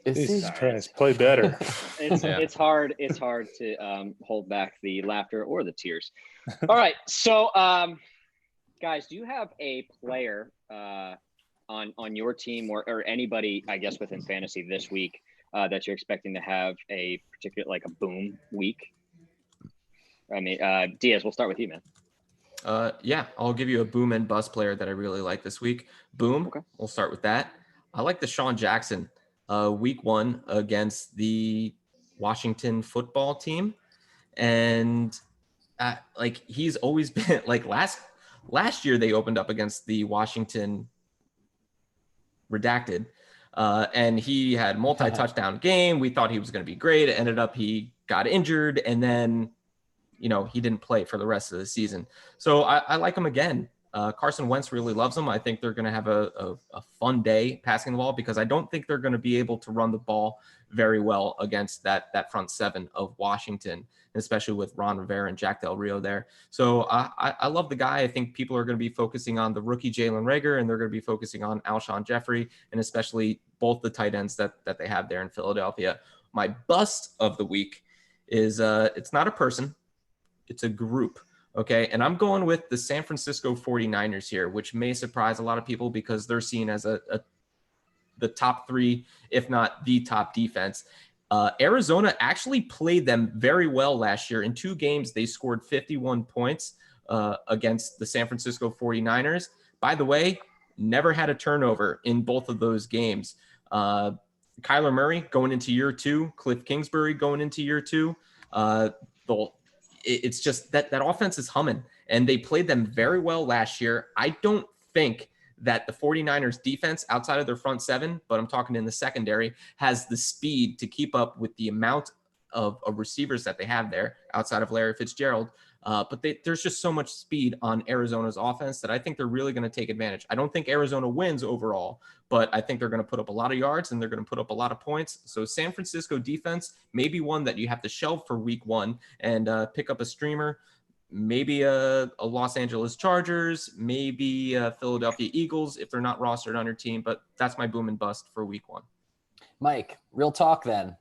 Jesus Christ, play better. It's hard to hold back the laughter or the tears. All right. So guys, do you have a player on your team or anybody, I guess, within fantasy this week that you're expecting to have a particular, like a boom week? I mean, Diaz, we'll start with you, man. Yeah, I'll give you a boom and bust player that I really like this week. Boom. Okay. We'll start with that. I like Deshaun Jackson. Week 1 against the Washington football team. And like he's always been like last year they opened up against the Washington redacted. And he had multi-touchdown game. We thought he was going to be great. It ended up he got injured, and then he didn't play for the rest of the season. So I like him again. Carson Wentz really loves him. I think they're going to have a fun day passing the ball, because I don't think they're going to be able to run the ball very well against that front seven of Washington, especially with Ron Rivera and Jack Del Rio there. So I love the guy. I think people are going to be focusing on the rookie Jalen Reagor, and they're going to be focusing on Alshon Jeffrey, and especially both the tight ends that they have there in Philadelphia. My bust of the week is it's not a person, it's a group. Okay, and I'm going with the San Francisco 49ers here, which may surprise a lot of people because they're seen as the top 3, if not the top defense. Arizona actually played them very well last year. In 2 games, they scored 51 points against the San Francisco 49ers. By the way, never had a turnover in both of those games. Kyler Murray going into year 2, Cliff Kingsbury going into year 2. It's just that offense is humming, and they played them very well last year. I don't think that the 49ers defense outside of their front 7, but I'm talking in the secondary, has the speed to keep up with the amount of receivers that they have there outside of Larry Fitzgerald. But there's just so much speed on Arizona's offense that I think they're really going to take advantage. I don't think Arizona wins overall, but I think they're going to put up a lot of yards and they're going to put up a lot of points. So San Francisco defense may be one that you have to shelve for week 1 and pick up a streamer. Maybe a Los Angeles Chargers, maybe Philadelphia Eagles if they're not rostered on your team. But that's my boom and bust for week 1. Mike, real talk then,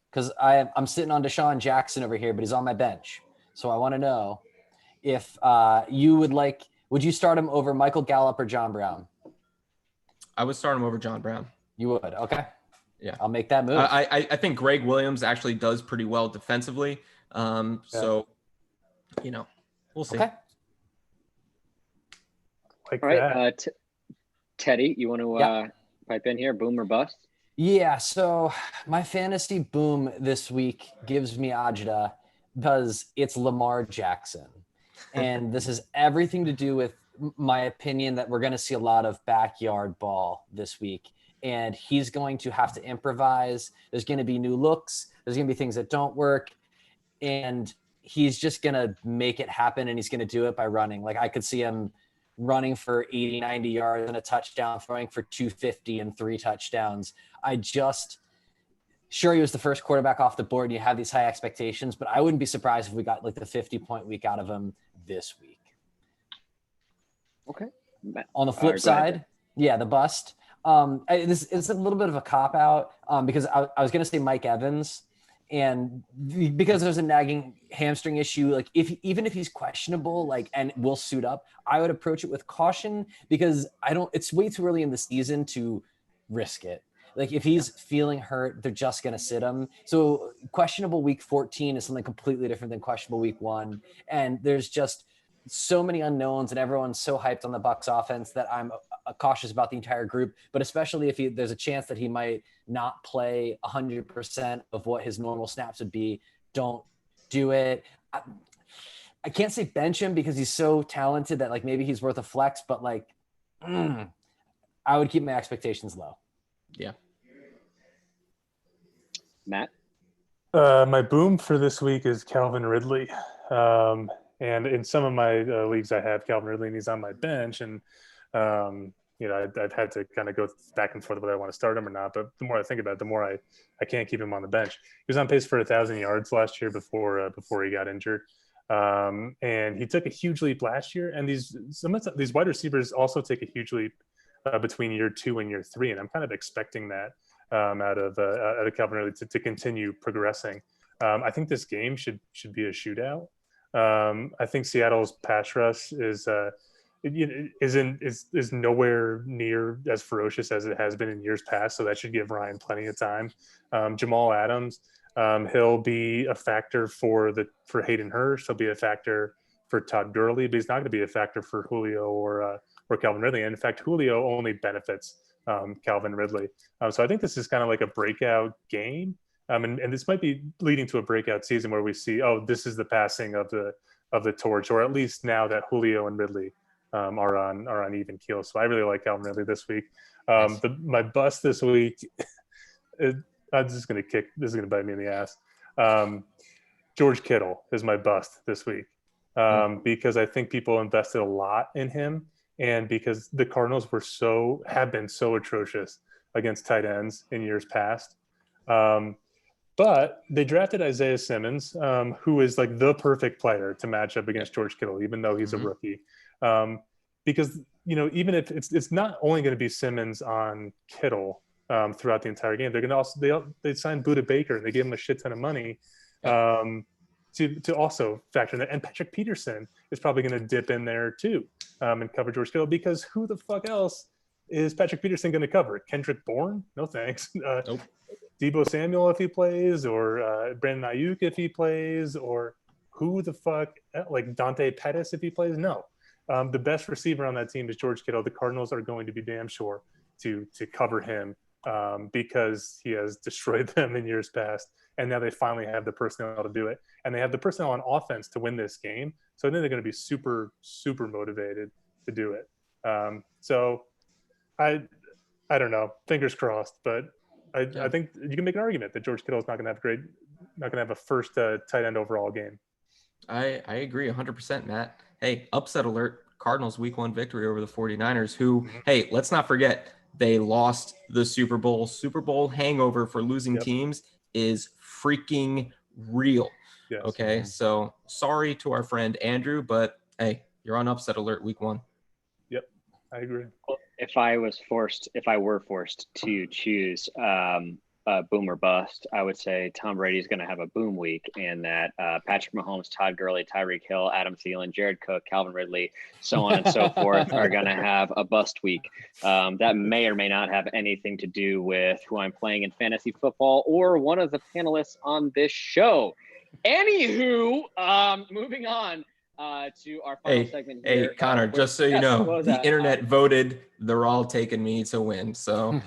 because I'm sitting on Deshaun Jackson over here, but he's on my bench. So I want to know if you would you start him over Michael Gallup or John Brown? I would start him over John Brown. You would? Okay. Yeah. I'll make that move. I think Greg Williams actually does pretty well defensively. So, we'll see. Okay. Like all right. Teddy, you want to pipe in here? Boom or bust? Yeah. So my fantasy boom this week gives me Ajda, because it's Lamar Jackson. And this has everything to do with my opinion that we're going to see a lot of backyard ball this week. And he's going to have to improvise. There's going to be new looks. There's going to be things that don't work. And he's just going to make it happen. And he's going to do it by running. Like I could see him running for 80, 90 yards and a touchdown, throwing for 250 and 3 touchdowns. Sure, he was the first quarterback off the board and you have these high expectations, but I wouldn't be surprised if we got like the 50-point week out of him this week. Okay. On the flip side, the bust. It's a little bit of a cop-out because I was going to say Mike Evans, and because there's a nagging hamstring issue, like even if he's questionable, and will suit up, I would approach it with caution because it's way too early in the season to risk it. Like if he's feeling hurt, they're just going to sit him. So questionable week 14 is something completely different than questionable week 1. And there's just so many unknowns and everyone's so hyped on the Bucs offense that I'm cautious about the entire group, but especially if there's a chance that he might not play 100% of what his normal snaps would be. Don't do it. I can't say bench him because he's so talented that maybe he's worth a flex, but I would keep my expectations low. Yeah. Matt? My boom for this week is Calvin Ridley. And in some of my leagues, I have Calvin Ridley, and he's on my bench. And, I've had to kind of go back and forth whether I want to start him or not. But the more I think about it, the more I can't keep him on the bench. He was on pace for 1,000 yards last year before he got injured. And he took a huge leap last year. And these wide receivers also take a huge leap between year 2 and year 3. And I'm kind of expecting that out of Calvin Ridley to continue progressing. I think this game should be a shootout. I think Seattle's pass rush is nowhere near as ferocious as it has been in years past, so that should give Ryan plenty of time. Jamal Adams, he'll be a factor for Hayden Hurst. He'll be a factor for Todd Gurley, but he's not going to be a factor for Julio or Calvin Ridley. And in fact, Julio only benefits Calvin Ridley. So I think this is kind of like a breakout game. And this might be leading to a breakout season where we see, this is the passing of the torch, or at least now that Julio and Ridley are on even keel. So I really like Calvin Ridley this week. Nice. My bust this week, this is going to bite me in the ass. George Kittle is my bust this week because I think people invested a lot in him, and because the Cardinals have been so atrocious against tight ends in years past. But they drafted Isaiah Simmons, who is like the perfect player to match up against George Kittle, even though he's a rookie. Because, even if it's not only going to be Simmons on Kittle throughout the entire game, they're going to also, they signed Budda Baker and they gave him a shit ton of money to also factor in that. And Patrick Peterson is probably going to dip in there too and cover George Kittle, because who the fuck else is Patrick Peterson going to cover? Kendrick Bourne? No thanks. Nope. Debo Samuel if he plays, or Brandon Ayuk if he plays, or who the fuck, like Dante Pettis if he plays? No. The best receiver on that team is George Kittle. The Cardinals are going to be damn sure to cover him because he has destroyed them in years past. And now they finally have the personnel to do it. And they have the personnel on offense to win this game. So I think they're going to be super, super motivated to do it. So I don't know, fingers crossed, but I think you can make an argument that George Kittle is not going to have a first tight end overall game. I agree 100%, Matt. Hey, upset alert. Cardinals week 1 victory over the 49ers, who, hey, let's not forget, they lost the Super Bowl. Super Bowl hangover for losing teams is freaking real. Yes. Okay, so sorry to our friend Andrew, but hey, you're on upset alert week 1. Yep, I agree. Well, if I were forced to choose boom or bust, I would say Tom Brady's going to have a boom week, and that Patrick Mahomes, Todd Gurley, Tyreek Hill, Adam Thielen, Jared Cook, Calvin Ridley, so on and so forth are going to have a bust week. That may or may not have anything to do with who I'm playing in fantasy football or one of the panelists on this show. Anywho, moving on to our final segment here. Hey, Connor, just so you know, the internet voted they're all taking me to win. So,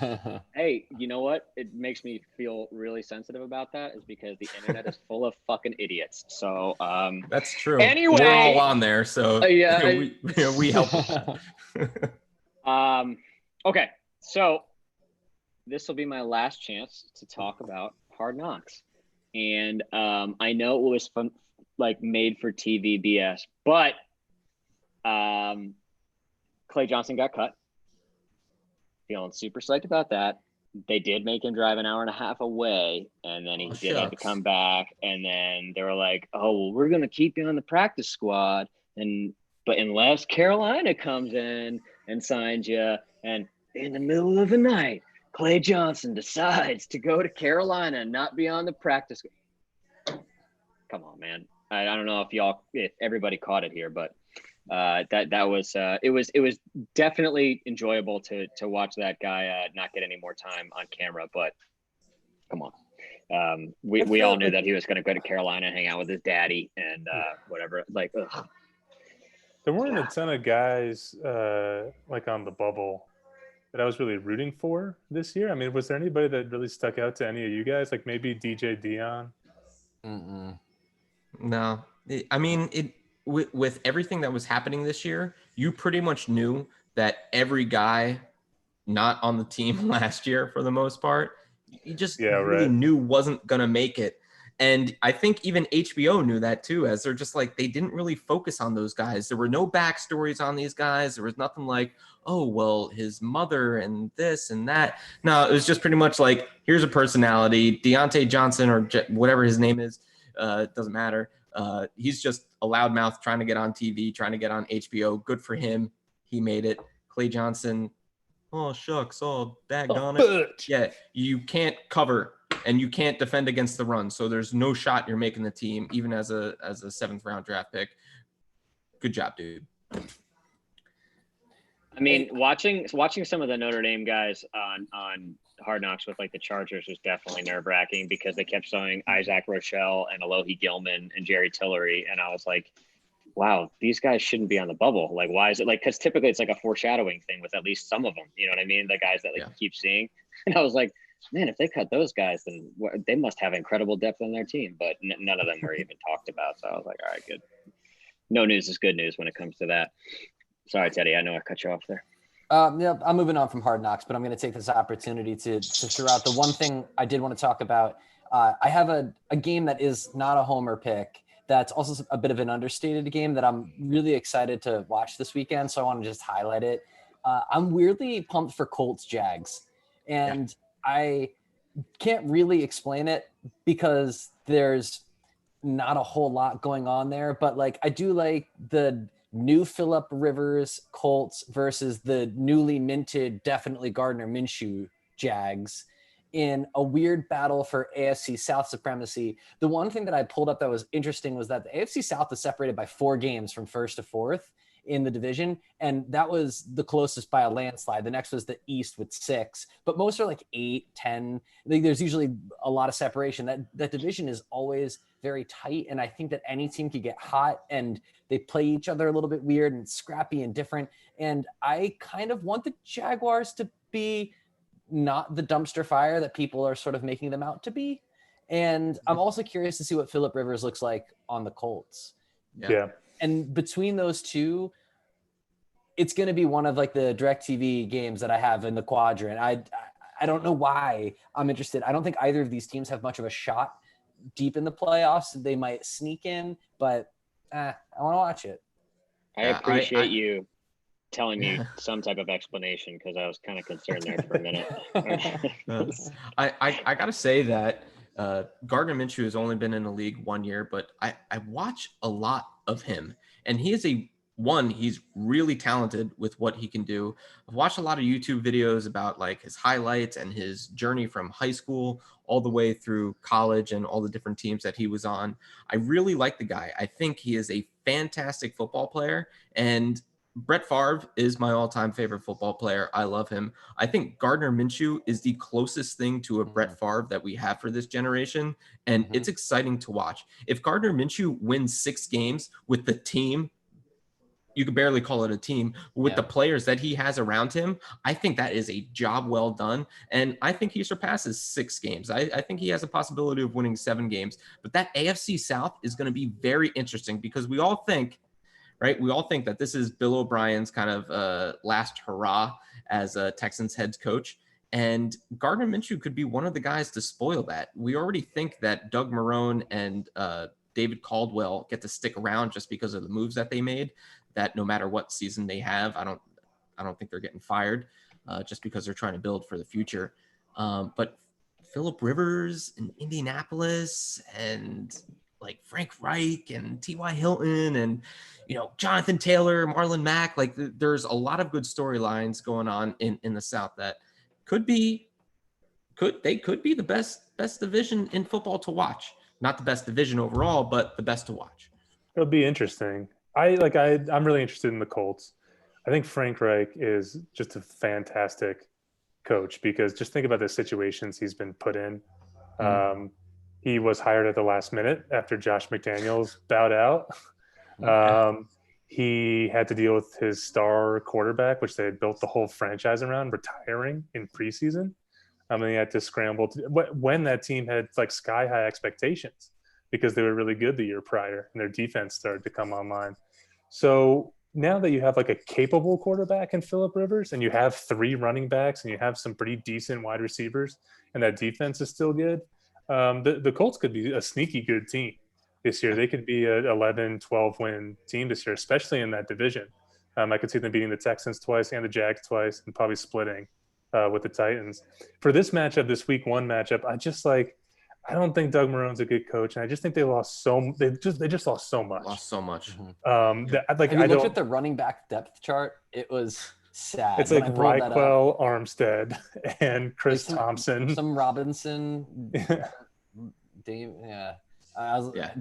hey, you know what? It makes me feel really sensitive about that, is because the internet is full of fucking idiots. So, that's true. Anyway, we're all on there, so we help with that. Okay, so this will be my last chance to talk about Hard Knocks, and I know it was fun, like made for TV BS, but Clay Johnson got cut. Feeling super psyched about that. They did make him drive an hour and a half away, and then he did have to come back. And then they were like, "Oh, well, we're gonna keep you on the practice squad, but unless Carolina comes in and signs you, and in the middle of the night, Clay Johnson decides to go to Carolina and not be on the practice." Come on, man. I don't know if everybody caught it here, but it was definitely enjoyable to watch that guy not get any more time on camera. But come on, we all knew that he was going to go to Carolina and hang out with his daddy and whatever. Like, ugh. There weren't a ton of guys like on the bubble that I was really rooting for this year. I mean, was there anybody that really stuck out to any of you guys? Like maybe DJ Dion? No, I mean, with everything that was happening this year, you pretty much knew that every guy not on the team last year, for the most part, you just really knew wasn't going to make it. And I think even HBO knew that too, as they're just like, they didn't really focus on those guys. There were no backstories on these guys. There was nothing like, oh, well, his mother and this and that. No, it was just pretty much like, here's a personality, Deontay Johnson or whatever his name is. Doesn't matter. He's just a loudmouth trying to get on TV, trying to get on HBO. Good for him. He made it. Clay Johnson, oh, shucks. Oh, daggone it. Yeah, you can't cover and you can't defend against the run. So there's no shot you're making the team, even as a 7th round draft pick. Good job, dude. I mean, watching some of the Notre Dame guys on Hard Knocks with like the Chargers was definitely nerve-wracking because they kept showing Isaac Rochelle and Alohi Gilman and Jerry Tillery. And I was like, wow, these guys shouldn't be on the bubble. Like, why is it like, because typically it's like a foreshadowing thing with at least some of them, you know what I mean? The guys that like you keep seeing. And I was like, man, if they cut those guys, then they must have incredible depth on their team, but none of them were even talked about. So I was like, all right, good. No news is good news when it comes to that. Sorry, Teddy, I know I cut you off there. Yeah, I'm moving on from Hard Knocks, but I'm going to take this opportunity to throw out the one thing I did want to talk about. I have a game that is not a homer pick. That's also a bit of an understated game that I'm really excited to watch this weekend. So I want to just highlight it. I'm weirdly pumped for Colts Jags, and I can't really explain it because there's not a whole lot going on there. But like, I do like the new Phillip Rivers Colts versus the newly minted, definitely Gardner Minshew Jags in a weird battle for AFC South supremacy. The one thing that I pulled up that was interesting was that the AFC South is separated by 4 games from 1st to 4th in the division. And that was the closest by a landslide. The next was the East with 6, but most are like 8, 10. There's usually a lot of separation. That division is always very tight. And I think that any team could get hot and they play each other a little bit weird and scrappy and different. And I kind of want the Jaguars to be not the dumpster fire that people are sort of making them out to be. And I'm also curious to see what Phillip Rivers looks like on the Colts. Yeah. And between those two, it's going to be one of like the DirecTV games that I have in the quadrant. I don't know why I'm interested. I don't think either of these teams have much of a shot deep in the playoffs. They might sneak in, but I want to watch it. I appreciate you telling me some type of explanation because I was kind of concerned there for a minute. I got to say that Gardner Minshew has only been in the league 1 year, but I watch a lot of him, and he is he's really talented with what he can do. I've watched a lot of YouTube videos about like his highlights and his journey from high school all the way through college and all the different teams that he was on. I really like the guy. I think he is a fantastic football player, and Brett Favre is my all-time favorite football player. I love him. I think Gardner Minshew is the closest thing to a Brett Favre that we have for this generation, and it's exciting to watch. If Gardner Minshew wins 6 games with the team, you could barely call it a team, with the players that he has around him, I think that is a job well done, and I think he surpasses 6 games. I think he has a possibility of winning 7 games, but that AFC South is going to be very interesting because we all think that this is Bill O'Brien's kind of last hurrah as a Texans head coach. And Gardner Minshew could be one of the guys to spoil that. We already think that Doug Marrone and David Caldwell get to stick around just because of the moves that they made, that no matter what season they have, I don't think they're getting fired just because they're trying to build for the future. But Phillip Rivers in Indianapolis and like Frank Reich and T.Y. Hilton and, Jonathan Taylor, Marlon Mack, like there's a lot of good storylines going on in the South that could be the best division in football to watch. Not the best division overall, but the best to watch. It'll be interesting. I'm really interested in the Colts. I think Frank Reich is just a fantastic coach because just think about the situations he's been put in. He was hired at the last minute after Josh McDaniels bowed out. He had to deal with his star quarterback, which they had built the whole franchise around, retiring in preseason. And he had to scramble when that team had like sky high expectations because they were really good the year prior and their defense started to come online. So now that you have like a capable quarterback in Phillip Rivers, and you have 3 running backs, and you have some pretty decent wide receivers, and that defense is still good, the Colts could be a sneaky good team this year. They could be a 11, 12 win team this year, especially in that division. I could see them beating the Texans twice and the Jags twice, and probably splitting with the Titans. For this matchup, this week 1 matchup, I don't think Doug Marrone's a good coach, and I just think they just lost so much. Lost so much. Have you looked at the running back depth chart? It was sad. It's like Raquel Armstead and Chris Thompson. Some Robinson. Dave, yeah.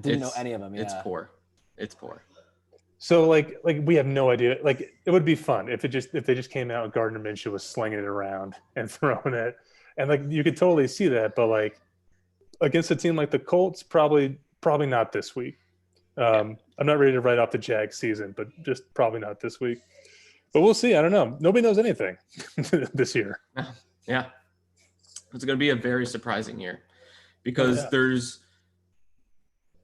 Didn't know any of them. Yeah. It's poor. It's poor. So like we have no idea. Like it would be fun if they just came out and Gardner Minshew was slinging it around and throwing it, and like you could totally see that. But like against a team like the Colts, probably not this week. I'm not ready to write off the Jags season, but just probably not this week. But we'll see. I don't know. Nobody knows anything this year. Yeah, it's going to be a very surprising year because there's.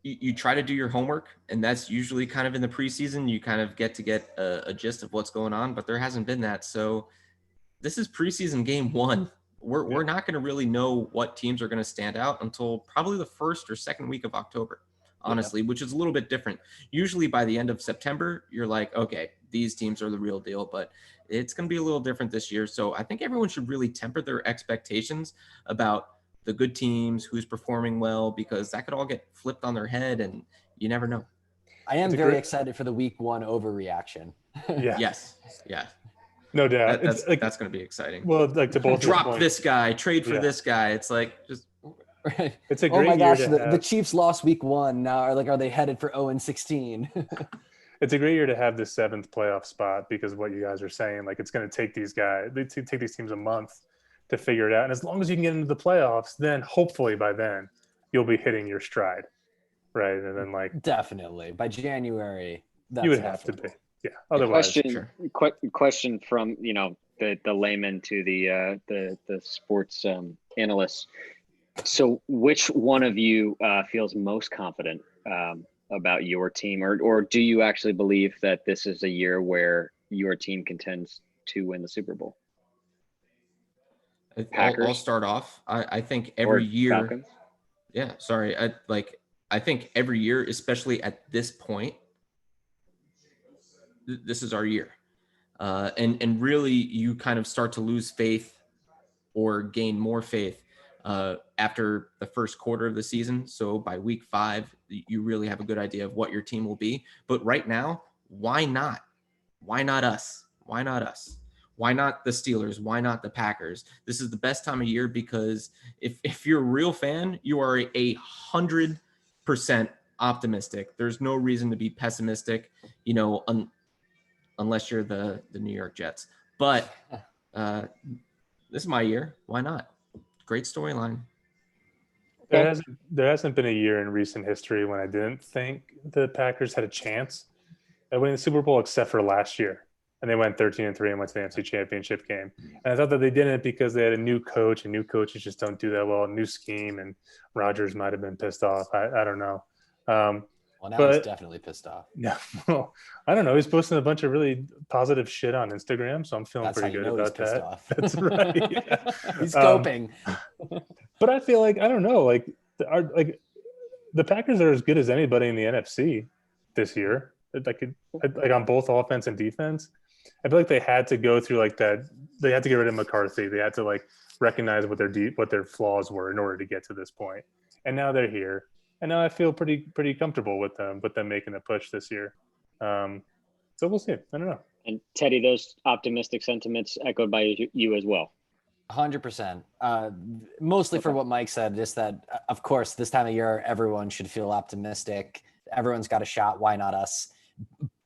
You try to do your homework, and that's usually kind of in the preseason. You kind of get a gist of what's going on, but there hasn't been that. So this is preseason game 1. We're not going to really know what teams are going to stand out until probably the first or second week of October, honestly, which is a little bit different. Usually by the end of September, you're like, okay, these teams are the real deal, but it's going to be a little different this year. So I think everyone should really temper their expectations about the good teams, who's performing well, because that could all get flipped on their head and you never know. I am very excited for the week 1 overreaction. Yeah. Yes. Yeah. No doubt. That's going to be exciting. Well, like to both drop this guy, trade for this guy. It's like just. It's a great oh my gosh, year the Chiefs lost week 1. Now are they headed for 0-16? It's a great year to have the 7th playoff spot because of what you guys are saying. Like it's going to take these teams a month to figure it out. And as long as you can get into the playoffs, then hopefully by then you'll be hitting your stride. Right. And then like definitely by January, you would have to be. Yeah. Otherwise, question from, the layman to the sports analysts. So which one of you feels most confident about your team, or do you actually believe that this is a year where your team contends to win the Super Bowl? I'll start off. I think every year. Falcons? Yeah, sorry. I think every year, especially at this point, this is our year. And really you kind of start to lose faith or gain more faith after the first quarter of the season. So by week 5, you really have a good idea of what your team will be. But right now, why not? Why not us? Why not us? Why not the Steelers? Why not the Packers? This is the best time of year because if you're a real fan, you are 100% optimistic. There's no reason to be pessimistic, unless you're the New York Jets. But this is my year. Why not? Great storyline. There hasn't been a year in recent history when I didn't think the Packers had a chance at winning the Super Bowl, except for last year. And they went 13-3 and went to the NFC Championship game. And I thought that they didn't because they had a new coach, and new coaches just don't do that well. A new scheme, and Rodgers might have been pissed off. I don't know. Well, now he's definitely pissed off. Yeah, well, I don't know. He's posting a bunch of really positive shit on Instagram, so I'm feeling pretty good about that. Off. That's right. Yeah. He's coping. But I feel like I don't know. Like the Packers are as good as anybody in the NFC this year. Like on both offense and defense. I feel like they had to go through like that. They had to get rid of McCarthy. They had to like recognize what their flaws were in order to get to this point. And now they're here. And now I feel pretty comfortable with them making a push this year. So we'll see. I don't know. And Teddy, those optimistic sentiments echoed by you as well. 100%. Mostly for what Mike said, just that, of course, this time of year, everyone should feel optimistic. Everyone's got a shot. Why not us?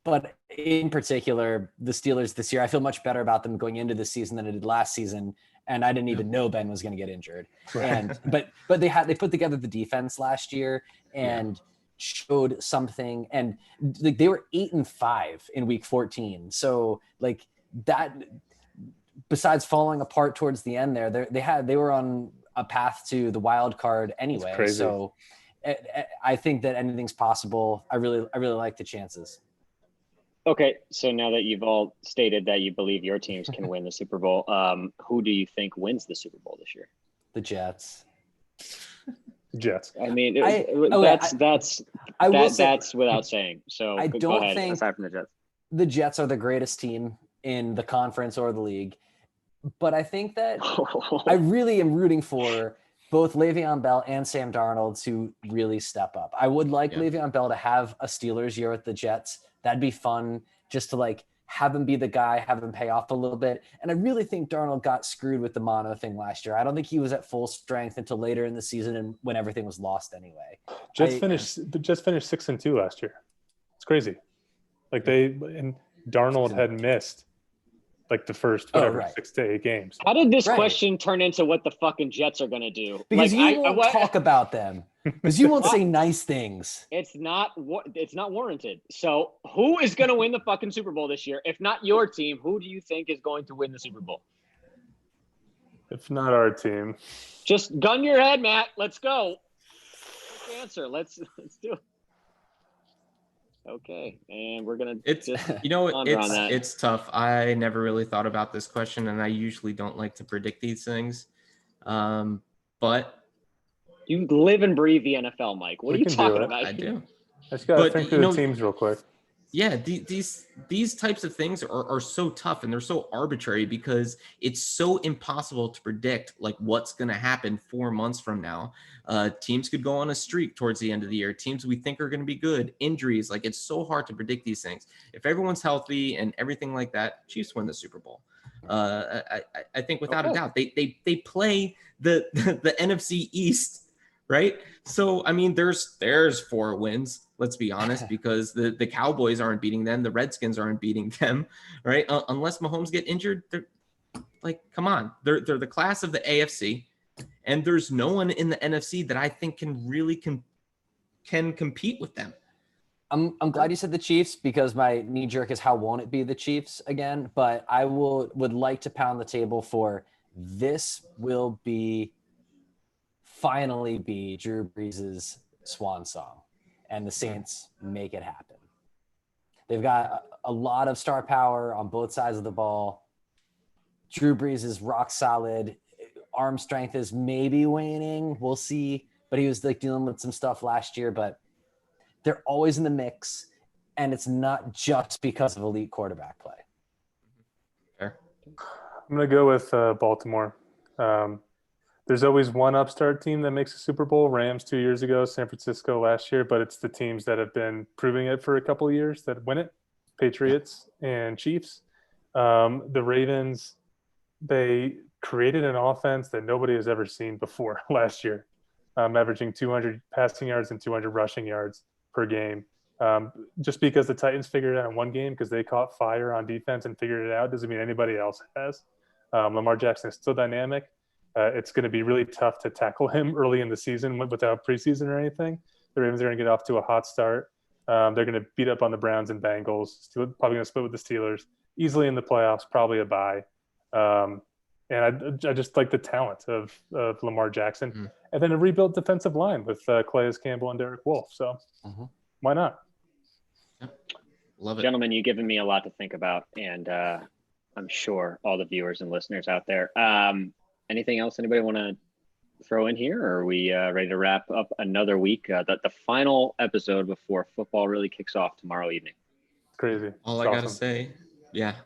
But in particular, the Steelers this year, I feel much better about them going into the season than I did last season. And I didn't even know Ben was going to get injured. Right. And but they put together the defense last year and showed something. And like they were 8-5 in week 14. So like that, besides falling apart towards the end there, they were on a path to the wild card anyway. So I think that anything's possible. I really like the chances. Okay, so now that you've all stated that you believe your teams can win the Super Bowl, who do you think wins the Super Bowl this year? The Jets. Jets. I mean, that's that's without saying. So I go don't ahead. think Aside from the Jets, the Jets are the greatest team in the conference or the league, but I think that I really am rooting for both Le'Veon Bell and Sam Darnold to really step up. I would like Le'Veon Bell to have a Steelers year with the Jets. That'd be fun, just to like have him be the guy, have him pay off a little bit. And I really think Darnold got screwed with the mono thing last year. I don't think he was at full strength until later in the season and when everything was lost anyway. Jets finished 6-2 last year. It's crazy. Like Darnold had missed like the first 6 to 8 games. How did this question turn into what the fucking Jets are gonna do? Because you won't talk about them. Because you won't say nice things. It's not warranted. So who is gonna win the fucking Super Bowl this year? If not your team, who do you think is going to win the Super Bowl? If not our team. Just gun your head, Matt. Let's go. Quick answer. Let's do it. Okay, and we're gonna. It's tough. I never really thought about this question, and I usually don't like to predict these things. But you live and breathe the NFL, Mike. What are you talking about? I do. I just gotta think through the teams real quick. Yeah, these types of things are so tough and they're so arbitrary because it's so impossible to predict like what's going to happen 4 months from now. Teams could go on a streak towards the end of the year. Teams we think are going to be good. Injuries, like it's so hard to predict these things. If everyone's healthy and everything like that, Chiefs win the Super Bowl. I think without a doubt they play the NFC East. Right. So, I mean, there's 4 wins, let's be honest, because the Cowboys aren't beating them. The Redskins aren't beating them. Right. Unless Mahomes get injured. They're like, come on. They're the class of the AFC. And there's no one in the NFC that I think can really can compete with them. I'm glad you said the Chiefs because my knee jerk is how won't it be the Chiefs again? But I would like to pound the table for this will finally be Drew Brees' swan song, and the Saints make it happen. They've got a lot of star power on both sides of the ball. Drew Brees is rock solid. Arm strength is maybe waning. We'll see. But he was like dealing with some stuff last year, but they're always in the mix, and it's not just because of elite quarterback play. Fair. I'm going to go with Baltimore. There's always one upstart team that makes a Super Bowl. Rams 2 years ago, San Francisco last year, but it's the teams that have been proving it for a couple of years that win it. Patriots and Chiefs. The Ravens, they created an offense that nobody has ever seen before last year, averaging 200 passing yards and 200 rushing yards per game. Just because the Titans figured it out in one game because they caught fire on defense and figured it out doesn't mean anybody else has. Lamar Jackson is still dynamic. It's going to be really tough to tackle him early in the season without preseason or anything. The Ravens are going to get off to a hot start. They're going to beat up on the Browns and Bengals. Probably going to split with the Steelers. Easily in the playoffs, probably a bye. And I just like the talent of Lamar Jackson. Mm-hmm. And then a rebuilt defensive line with Calais Campbell and Derek Wolfe. So why not? Love it. Gentlemen, you've given me a lot to think about. And I'm sure all the viewers and listeners out there. Anything else anybody want to throw in here, or are we ready to wrap up another week? The final episode before football really kicks off tomorrow evening. Crazy. All I gotta say,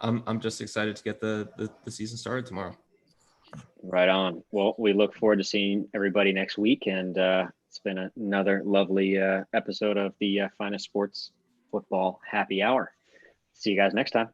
I'm just excited to get the season started tomorrow. Right on. Well, we look forward to seeing everybody next week, and it's been another lovely episode of the Finest Sports Football Happy Hour. See you guys next time.